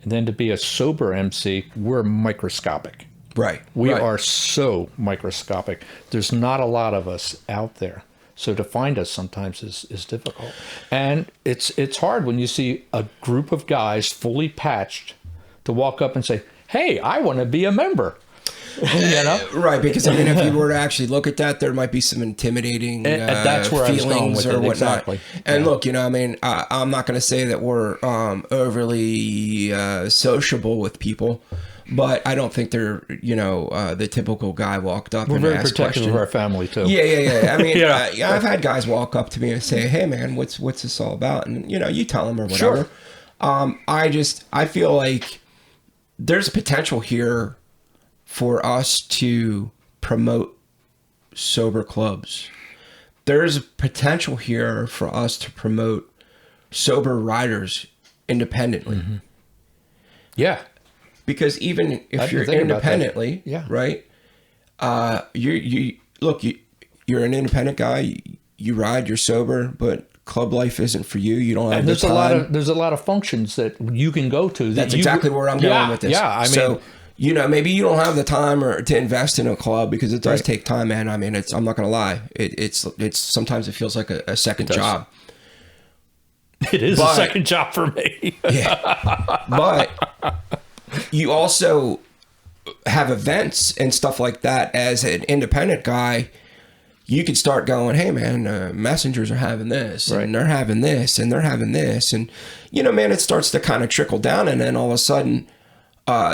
And then to be a sober MC, we're microscopic. Right. We are so microscopic. There's not a lot of us out there. So to find us sometimes is difficult. And it's hard when you see a group of guys fully patched to walk up and say, hey, I want to be a member. Right, because I mean, if you were to actually look at that, there might be some intimidating that's where feelings I was going with or it. whatnot. Exactly. And look, I'm not going to say that we're overly sociable with people, but I don't think they're, the typical guy walked up We're and very asked protective questions. of our family too. Yeah. I mean, Yeah. I've had guys walk up to me and say, "Hey, man, what's this all about?" And you tell them or whatever. Sure. I feel like there's potential here for us to promote sober clubs. There's potential here for us to promote sober riders independently. Mm-hmm. Yeah. Because even if you're independently, right? You're an independent guy. You ride. You're sober, but club life isn't for you. You don't have the time. There's a lot of functions that you can go to. That's exactly where I'm going with this. Yeah, I mean, maybe you don't have the time or to invest in a club because it does take time, man. I mean, I'm not going to lie. It's sometimes it feels like a second job. It is a second job for me. Yeah. But you also have events and stuff like that as an independent guy. You could start going, hey, man, messengers are having this, and they're having this, and they're having this. And, man, it starts to kind of trickle down. And then all of a sudden,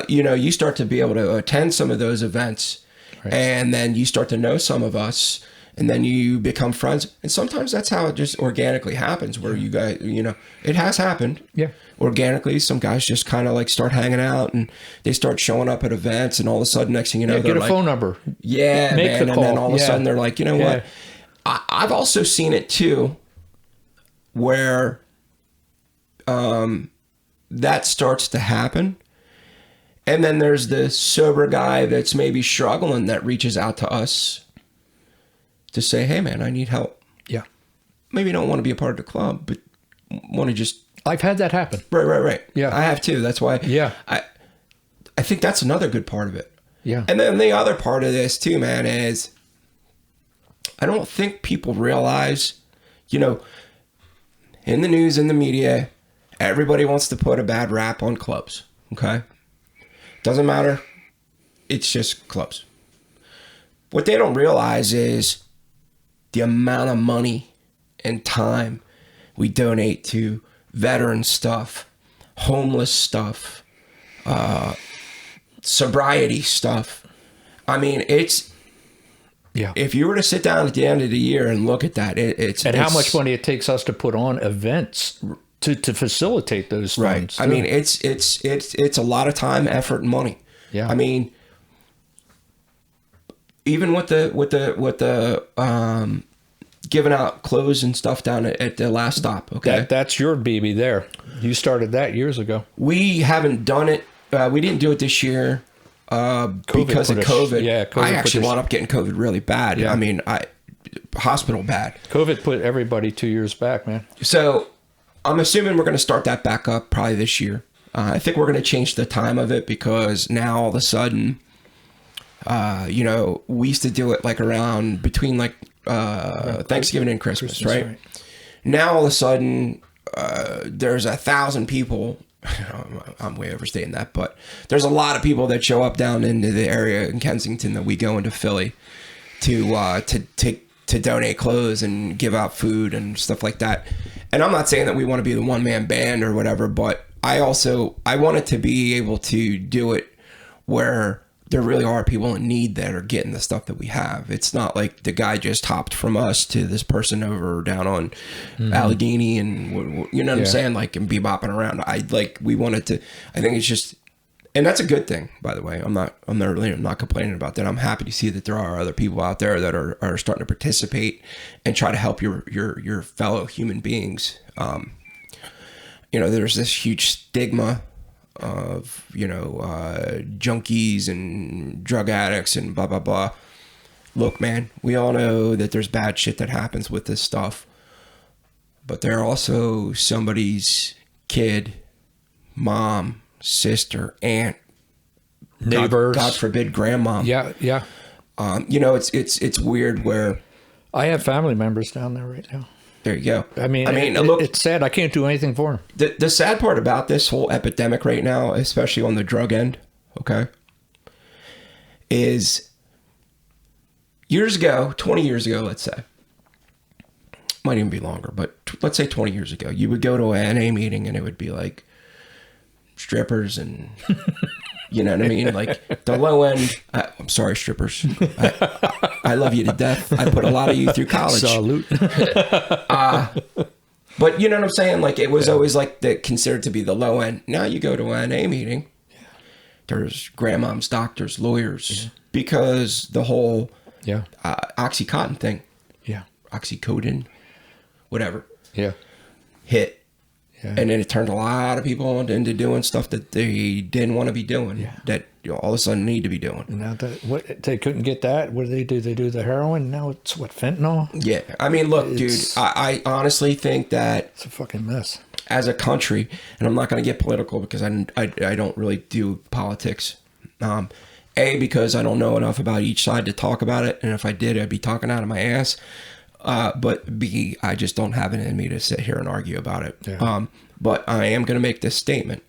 you start to be able to attend some of those events. Right. And then you start to know some of us. And then you become friends. And sometimes that's how it just organically happens, where you guys, it has happened. Yeah. Organically, some guys just kind of like start hanging out and they start showing up at events, and all of a sudden, next thing you know, they're get a like, phone number. Yeah, Make man. the call. And then all of a sudden they're like, you know what? I've also seen it too, where that starts to happen. And then there's the sober guy that's maybe struggling that reaches out to us to say, hey, man, I need help. Yeah. Maybe don't want to be a part of the club, but want to just... I've had that happen. Right. Yeah. I have too. That's why I think that's another good part of it. Yeah. And then the other part of this too, man, is I don't think people realize, in the news, in the media, everybody wants to put a bad rap on clubs. Okay? Doesn't matter. It's just clubs. What they don't realize is the amount of money and time we donate to veteran stuff, homeless stuff, sobriety stuff. I mean, it's... Yeah. If you were to sit down at the end of the year and look at that, it's how much money it takes us to put on events to facilitate those Right. funds. I too. mean, it's a lot of time, effort, and money. Yeah. I mean, even with the giving out clothes and stuff down at the last stop. Okay. that's your baby there. You started that years ago. We haven't done it. We didn't do it this year because of COVID. COVID I actually wound up getting COVID really bad. Yeah. I mean, hospital bad. COVID put everybody 2 years back, man. So I'm assuming we're going to start that back up probably this year. I think we're going to change the time of it because now all of a sudden, we used to do it like around between like Thanksgiving and Christmas, right? Now all of a sudden, there's 1,000 people. I'm way overstating that, but there's a lot of people that show up down into the area in Kensington that we go into Philly to donate clothes and give out food and stuff like that. And I'm not saying that we want to be the one-man band or whatever, but I wanted to be able to do it where there really are people in need that are getting the stuff that we have. It's not like the guy just hopped from us to this person over down on Allegheny and you know what I'm saying? Like, and be bopping around. We wanted to, I think it's just, and that's a good thing, by the way. I'm not complaining about that. I'm happy to see that there are other people out there that are starting to participate and try to help your fellow human beings. There's this huge stigma of junkies and drug addicts and blah blah blah. Look, man, we all know that there's bad shit that happens with this stuff, but they're also somebody's kid, mom, sister, aunt, Neighbors, God forbid, grandma. Yeah. It's weird where I have family members down there right now. there you go. I mean, look, it's sad. I can't do anything for them. the sad part about this whole epidemic right now, especially on the drug end, okay, is 20 years ago, let's say, might even be longer, but let's say 20 years ago, you would go to an NA meeting and it would be like strippers and you know what I mean? Like the low end, I'm sorry, strippers. I love you to death. I put a lot of you through college. Salute. But you know what I'm saying? Like it was always like considered to be the low end. Now you go to an NA meeting, there's grandmoms, doctors, lawyers, because the whole Oxycontin thing, Oxycodone, whatever, hit. Yeah. And then it turned a lot of people into doing stuff that they didn't want to be doing, that all of a sudden need to be doing. And now they couldn't get that. What do they do? They do the heroin. Now it's fentanyl? Yeah. I mean, look, dude, I honestly think that it's a fucking mess. As a country, and I'm not going to get political because I don't really do politics. Because I don't know enough about each side to talk about it. And if I did, I'd be talking out of my ass. But B, I just don't have it in me to sit here and argue about it. Yeah. But I am going to make this statement.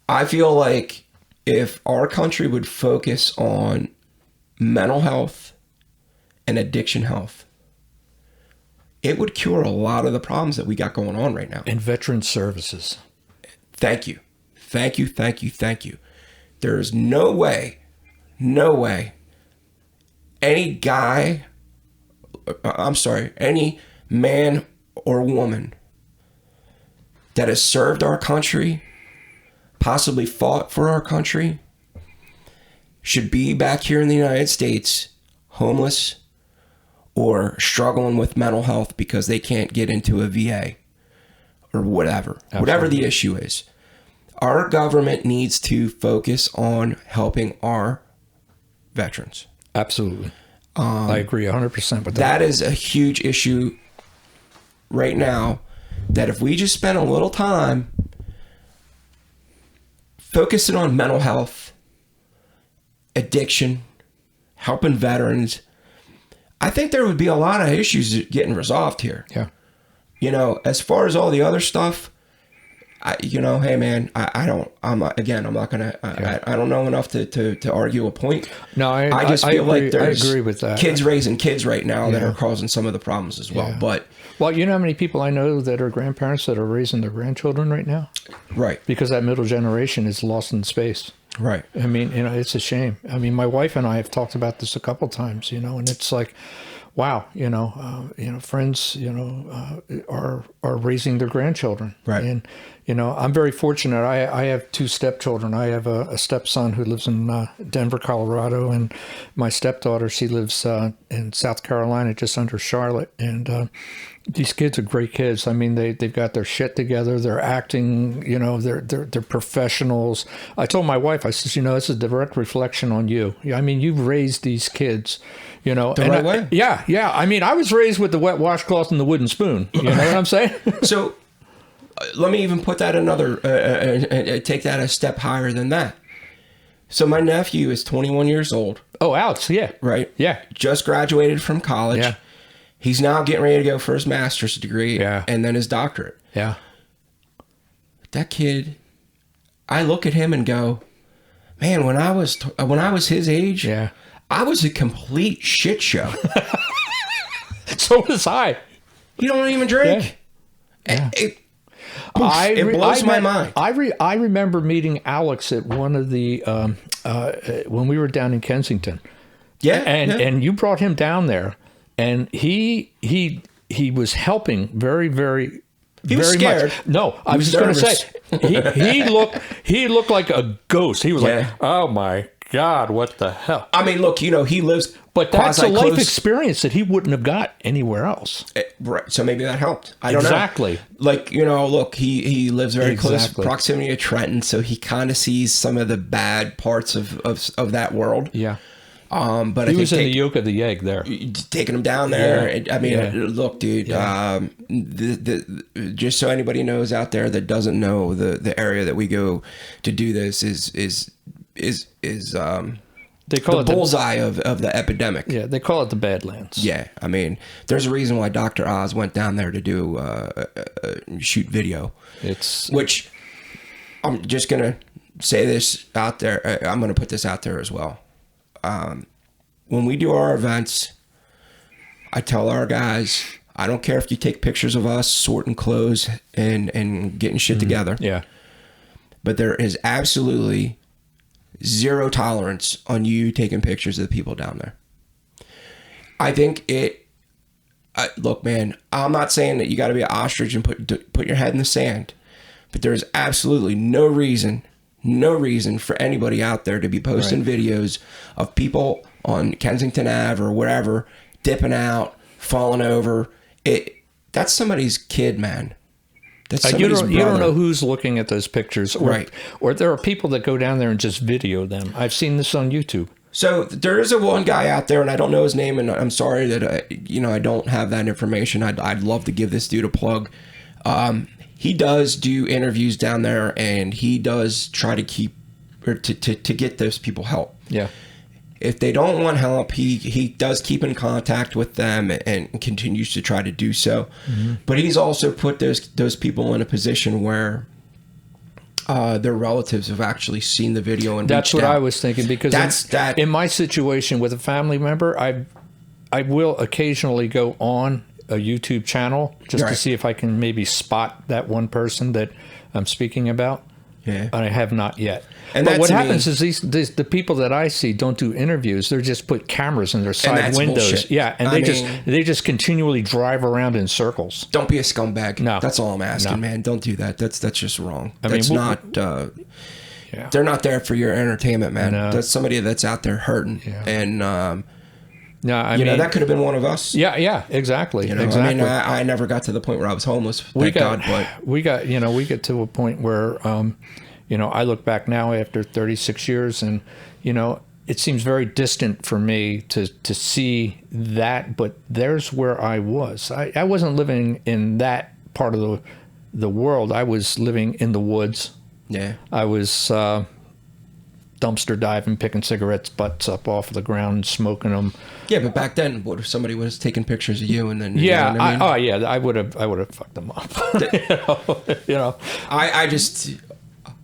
I feel like if our country would focus on mental health and addiction health, it would cure a lot of the problems that we got going on right now. And veteran services. Thank you. There's no way, any man or woman that has served our country, possibly fought for our country, should be back here in the United States homeless or struggling with mental health because they can't get into a VA or whatever. Absolutely. Whatever the issue is. Our government needs to focus on helping our veterans. Absolutely. I agree 100% with that. That is a huge issue right now, that if we just spend a little time focusing on mental health, addiction, helping veterans, I think there would be a lot of issues getting resolved here. Yeah. As far as all the other stuff, hey man, I'm not gonna, I don't know enough to argue a point. No, I just feel like there's I agree with that. Kids raising kids right now that are causing some of the problems as well. Yeah. Well, you know how many people I know that are grandparents that are raising their grandchildren right now? Right. Because that middle generation is lost in space. Right. I mean, it's a shame. I mean, my wife and I have talked about this a couple times, and it's like, wow, friends, are raising their grandchildren. Right. And, I'm very fortunate. I have two stepchildren. I have a stepson who lives in Denver, Colorado, and my stepdaughter, she lives in South Carolina, just under Charlotte. And these kids are great kids. I mean, they've got their shit together. They're acting, they're professionals. I told my wife, I said, this is a direct reflection on you. I mean, you've raised these kids, the right way. Yeah. I mean, I was raised with the wet washcloth and the wooden spoon. You know what I'm saying? So let me even put that take that a step higher than that. So my nephew is 21 years old. Oh, Alex, yeah. Right? Yeah. Just graduated from college. Yeah. He's now getting ready to go for his master's degree and then his doctorate. Yeah. That kid, I look at him and go, man, when I was his age, I was a complete shit show. So was I. You don't even drink. Yeah. It blows my mind. I remember meeting Alex at one of the when we were down in Kensington. Yeah. And you brought him down there, and he was helping very, very. He was very scared. Much. No, I was just going to say he looked like a ghost. He was like, oh my God, what the hell? I mean, look, he lives. But that's a life experience that he wouldn't have got anywhere else. Right. So maybe that helped. I don't know. Exactly. Like, look, he lives very close proximity to Trenton, so he kind of sees some of the bad parts of that world. Yeah. But he was in the yolk of the egg there. Taking him down there. Yeah. I mean, look, dude, just so anybody knows out there that doesn't know, the area that we go to do this is they call the it bullseye of the epidemic. Yeah, they call it the Badlands. Yeah, I mean, there's a reason why Dr. Oz went down there to do shoot video. Which I'm just gonna say this out there. I'm gonna put this out there as well. When we do our events, I tell our guys, I don't care if you take pictures of us sorting clothes and getting shit together. Yeah, but there is absolutely zero tolerance on you taking pictures of the people down there. I think look, man, I'm not saying that you got to be an ostrich and put your head in the sand, but there's absolutely no reason for anybody out there to be posting videos of people on Kensington Ave or wherever dipping out, falling over. That's somebody's kid, man. You don't know who's looking at those pictures, or there are people that go down there and just video them. I've seen this on YouTube. So there is one guy out there, and I don't know his name, and I'm sorry that I don't have that information. I'd love to give this dude a plug. He does do interviews down there, and he does try to keep or to get those people help. Yeah. If they don't want help, he does keep in contact with them and continues to try to do so. Mm-hmm. But he's also put those people in a position where their relatives have actually seen the video and that's what out. I was thinking, because in my situation with a family member, I will occasionally go on a YouTube channel just to see if I can maybe spot that one person that I'm speaking about. Yeah, but I have not yet. But what happens is the people that I see don't do interviews. They just put cameras in their side windows. Bullshit. Yeah, and they just continually drive around in circles. Don't be a scumbag. No, that's all I'm asking, man. Don't do that. That's just wrong. That's not. Yeah. They're not there for your entertainment, man. No. That's somebody that's out there hurting, and no, I mean that could have been one of us. Yeah, exactly. Exactly. I mean, I never got to the point where I was homeless. Thank God, but we get to a point where, I look back now after 36 years, and it seems very distant for me to see that. But there's where I was. I wasn't living in that part of the world. I was living in the woods. Yeah. I was dumpster diving, picking cigarettes butts up off of the ground and smoking them. Yeah, but back then, what if somebody was taking pictures of you and then? Yeah, you know what I mean? I would have fucked them up.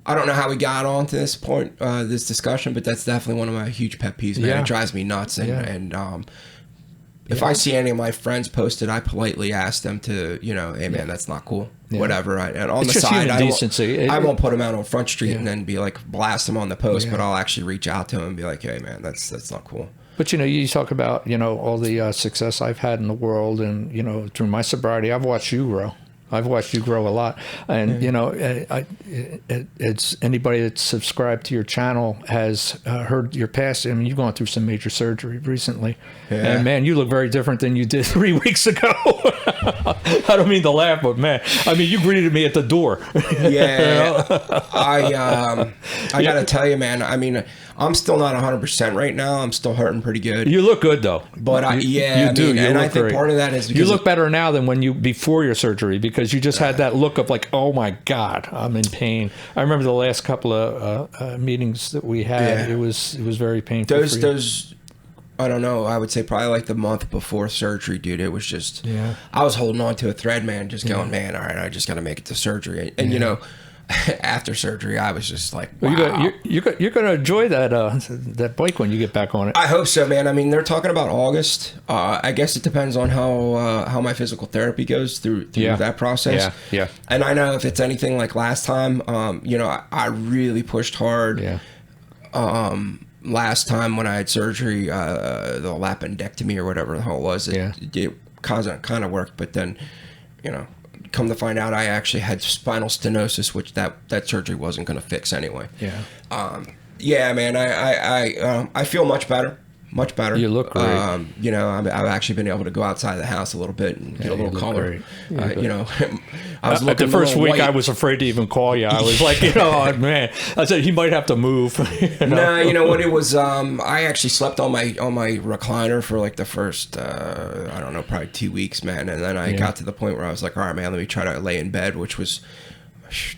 I don't know how we got on to this point, this discussion, but that's definitely one of my huge pet peeves, man. Yeah. It drives me nuts, and if I see any of my friends post it, I politely ask them to, hey man, that's not cool. Yeah. Whatever. And on it's the just side, I won't put them out on Front Street and then be like blast them on the post, but I'll actually reach out to them and be like, hey man, that's not cool. But you talk about all the success I've had in the world, and through my sobriety, I've watched you grow. I've watched you grow a lot, and it's anybody that's subscribed to your channel has heard your past. I mean, you've gone through some major surgery recently, and man, you look very different than you did 3 weeks ago. I don't mean to laugh, but man, I mean, you greeted me at the door. Yeah, I gotta tell you, man. I mean, I'm still not 100% right now. I'm still hurting pretty good. You look good though, but you do. You and look I think great. part of that is because you look better now than when before your surgery, because you just had that look of like, oh my God, I'm in pain. I remember the last couple of meetings that we had. It was very painful. Those. I don't know. I would say probably like the month before surgery, dude. It was just. Yeah. I was holding on to a thread, man. Just going, man. All right, I just got to make it to surgery, and after surgery, I was just like, wow. Well, you're going to enjoy that bike when you get back on it. I hope so, man. I mean, they're talking about August. I guess it depends on how my physical therapy goes through that process. Yeah. And I know if it's anything like last time, I really pushed hard. Yeah. Last time when I had surgery, the appendectomy or whatever the hell it was, it kind of worked, but then, come to find out, I actually had spinal stenosis, which that surgery wasn't going to fix anyway. Yeah, man. I feel much better. Much better. You look great. I've actually been able to go outside the house a little bit and get a little color. I was looking the first week. White. I was afraid to even call you. I was like, oh man. I said he might have to move. No, you know what it was. I actually slept on my recliner for like the first I don't know, probably 2 weeks, man. And then I got to the point where I was like, all right, man, let me try to lay in bed, which was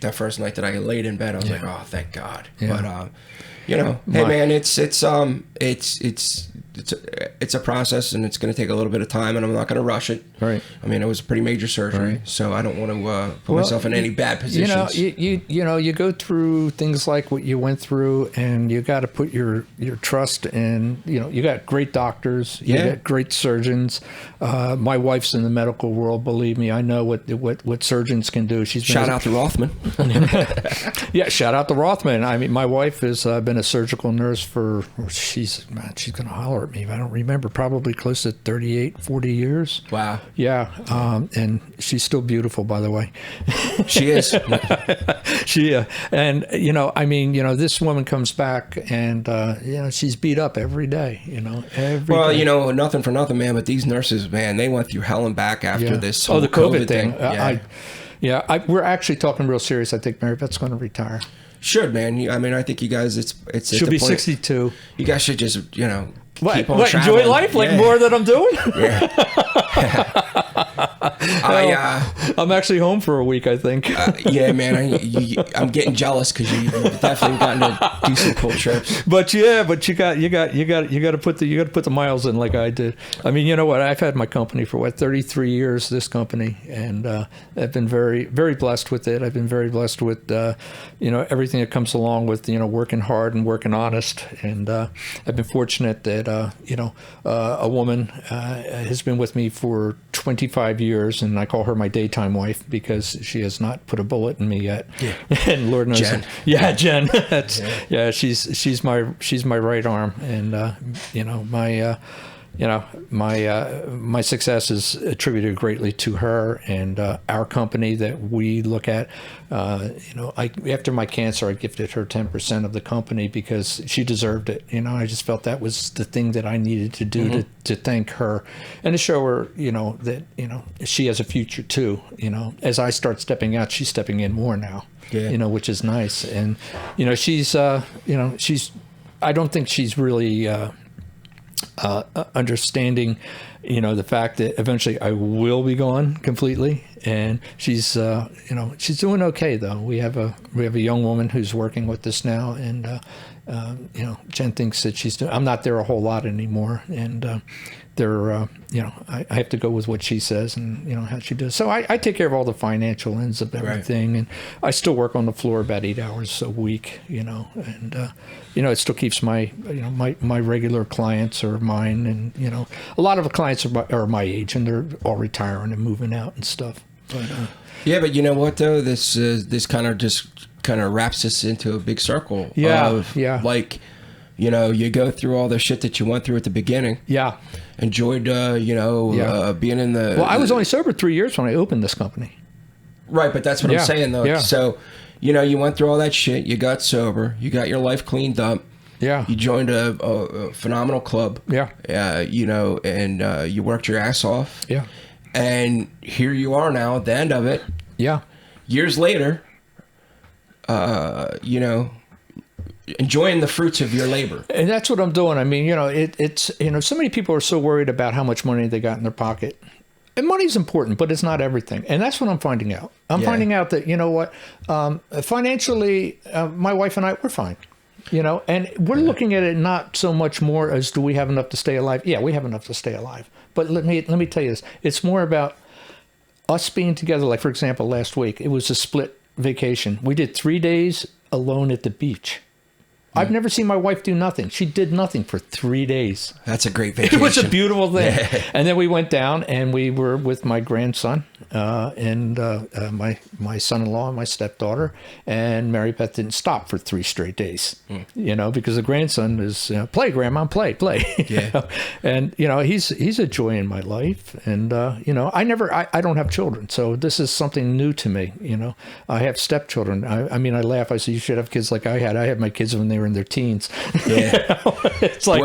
that first night that I laid in bed. I was like, oh, thank God. But hey man, it's a process, and it's going to take a little bit of time, and I'm not going to rush it. Right. I mean, it was a pretty major surgery, so I don't want to put myself in any bad positions. You go through things like what you went through, and you got to put your trust in. You got great doctors, you got great surgeons. My wife's in the medical world. Believe me, I know what surgeons can do. Shout out to Rothman. Yeah, shout out to Rothman. I mean, my wife has been a surgical nurse for she's going to holler at me. I don't remember, probably close to 38, 40 years. Wow. Yeah. And she's still beautiful, by the way. She is. This woman comes back and, she's beat up every day, every day. Nothing for nothing, man, but these nurses, man, they went through hell and back after this whole the COVID thing. We're actually talking real serious. I think Mary Beth's going to retire. Should, man. I mean, I think you guys, it's should be 62. You guys should just, keep on enjoy life more than I'm doing? I'm actually home for a week, I think. Yeah, man. I'm getting jealous because you've definitely gotten to do some cool trips. But you got to put the miles in like I did. I mean, you know what? I've had my company for 33 years. This company, and I've been very, very blessed with it. I've been very blessed with everything that comes along with working hard and working honest. And I've been fortunate that a woman has been with me for 25 years, and I call her my daytime wife because she has not put a bullet in me yet. Yeah. And Lord knows, Jen. Jen. She's my right arm, and my success is attributed greatly to her and our company that we look at. After my cancer, I gifted her 10% of the company because she deserved it. I just felt that was the thing that I needed to do to thank her and to show her, that she has a future too. As I start stepping out, she's stepping in more now. Yeah. Which is nice, and she's I don't think she's really. Understanding, the fact that eventually I will be gone completely, and she's doing okay though. We have a young woman who's working with us now, and Jen thinks that she's doing. I'm not there a whole lot anymore, and I have to go with what she says and how she does. So I take care of all the financial ends of everything, and I still work on the floor about 8 hours a week, and it still keeps my my regular clients are mine, and a lot of the clients are my age, and they're all retiring and moving out and stuff. But but you know what though, this kind of wraps us into a big circle. Like, You know, you go through all the shit that you went through at the beginning. Yeah. Enjoyed, being in the... Well, I was only sober 3 years when I opened this company. Right, but that's what I'm saying, though. Yeah. So, you know, you went through all that shit. You got sober. You got your life cleaned up. Yeah. You joined a phenomenal club. Yeah. And you worked your ass off. Yeah. And here you are now at the end of it. Yeah. Years later, enjoying the fruits of your labor. And that's what I'm doing. I mean, it's so many people are so worried about how much money they got in their pocket. And money's important, but it's not everything. And that's what I'm finding out. I'm finding out that, financially, my wife and I, we're fine. And we're looking at it not so much more as do we have enough to stay alive? Yeah, we have enough to stay alive. But let me tell you this. It's more about us being together. Like, for example, last week, it was a split vacation. We did 3 days alone at the beach. I've never seen my wife do nothing. She did nothing for 3 days. That's a great vacation. It was a beautiful thing. Yeah. And then we went down and we were with my grandson and my son-in-law and my stepdaughter. And Mary Beth didn't stop for 3 straight days, because the grandson is, play, Grandma, play. Yeah. And, he's a joy in my life. And, I don't have children. So this is something new to me. I have stepchildren. I laugh. I say, you should have kids like I had. I had my kids when they were in their teens. Yeah. It's like,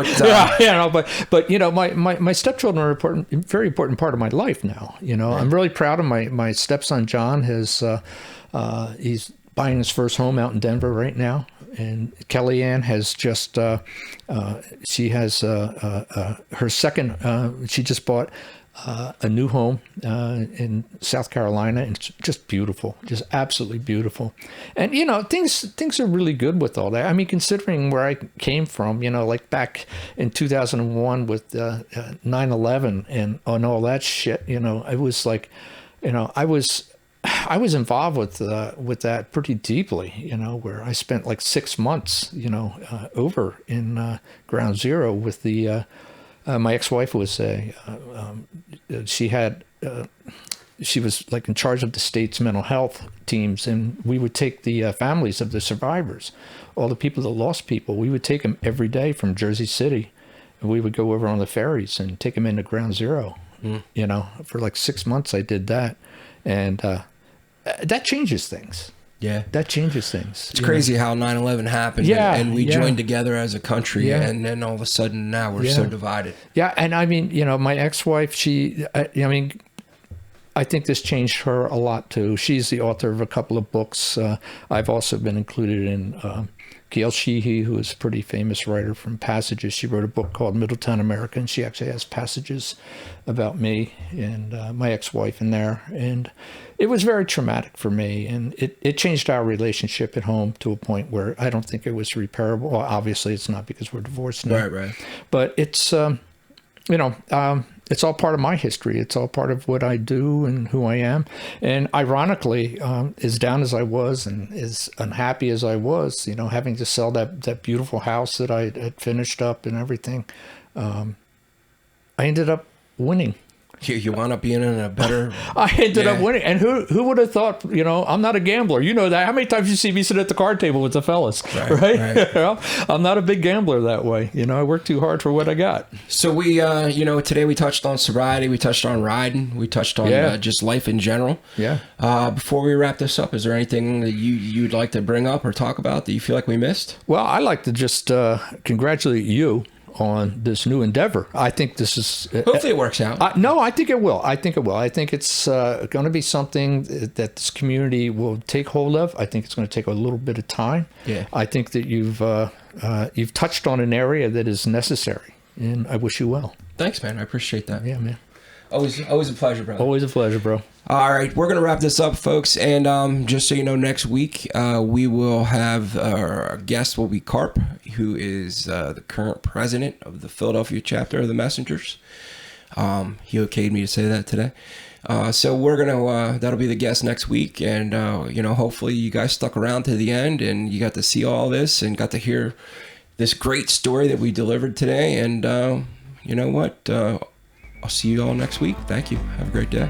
but my stepchildren are a very important part of my life now. I'm really proud of my stepson, John. He's buying his first home out in Denver right now. And Kellyanne has just, she has her second, she just bought a new home in South Carolina, and it's just beautiful, just absolutely beautiful. And things are really good with all that. I mean, considering where I came from, like back in 2001 with 9/11 and all that shit. It was like, I was involved with that pretty deeply. Where I spent like 6 months, over in Ground Zero with the. My ex-wife was she was like in charge of the state's mental health teams, and we would take the families of the survivors, all the people that lost people. We would take them every day from Jersey City, and we would go over on the ferries and take them into Ground Zero. For like 6 months I did that, and that changes things. Yeah. That changes things. It's crazy how 9/11 happened. Yeah, and we joined together as a country. Yeah. And then all of a sudden now we're so divided. Yeah. And I mean, my ex-wife, I think this changed her a lot too. She's the author of a couple of books. I've also been included in Gail Sheehy, who is a pretty famous writer from Passages. She wrote a book called Middletown America, and she actually has passages about me and my ex-wife in there. And it was very traumatic for me, and it changed our relationship at home to a point where I don't think it was repairable. Well, obviously it's not because we're divorced now. Right. But it's, it's all part of my history. It's all part of what I do and who I am. And ironically, as down as I was and as unhappy as I was, having to sell that beautiful house that I had finished up and everything, I ended up winning. You wound up being in a better... I ended up winning. And who would have thought, I'm not a gambler. You know that. How many times you see me sit at the card table with the fellas, right? I'm not a big gambler that way. I work too hard for what I got. So we, today we touched on sobriety. We touched on riding. We touched on just life in general. Yeah. Before we wrap this up, is there anything that you'd like to bring up or talk about that you feel like we missed? Well, I'd like to just congratulate you on this new endeavor. I think this is... Hopefully it works out. No, I think it will. I think it's going to be something that this community will take hold of. I think it's going to take a little bit of time. Yeah. I think that you've touched on an area that is necessary, and I wish you well. Thanks, man. I appreciate that. Yeah, man. Always a pleasure, brother. Always a pleasure, bro. All right, we're going to wrap this up, folks. And just so you know, next week we will have our guest will be Carp, who is the current president of the Philadelphia chapter of the Messengers. He okayed me to say that today. So we're going to, that'll be the guest next week. And, hopefully you guys stuck around to the end and you got to see all this and got to hear this great story that we delivered today. And you know what? I'll see you all next week. Thank you. Have a great day.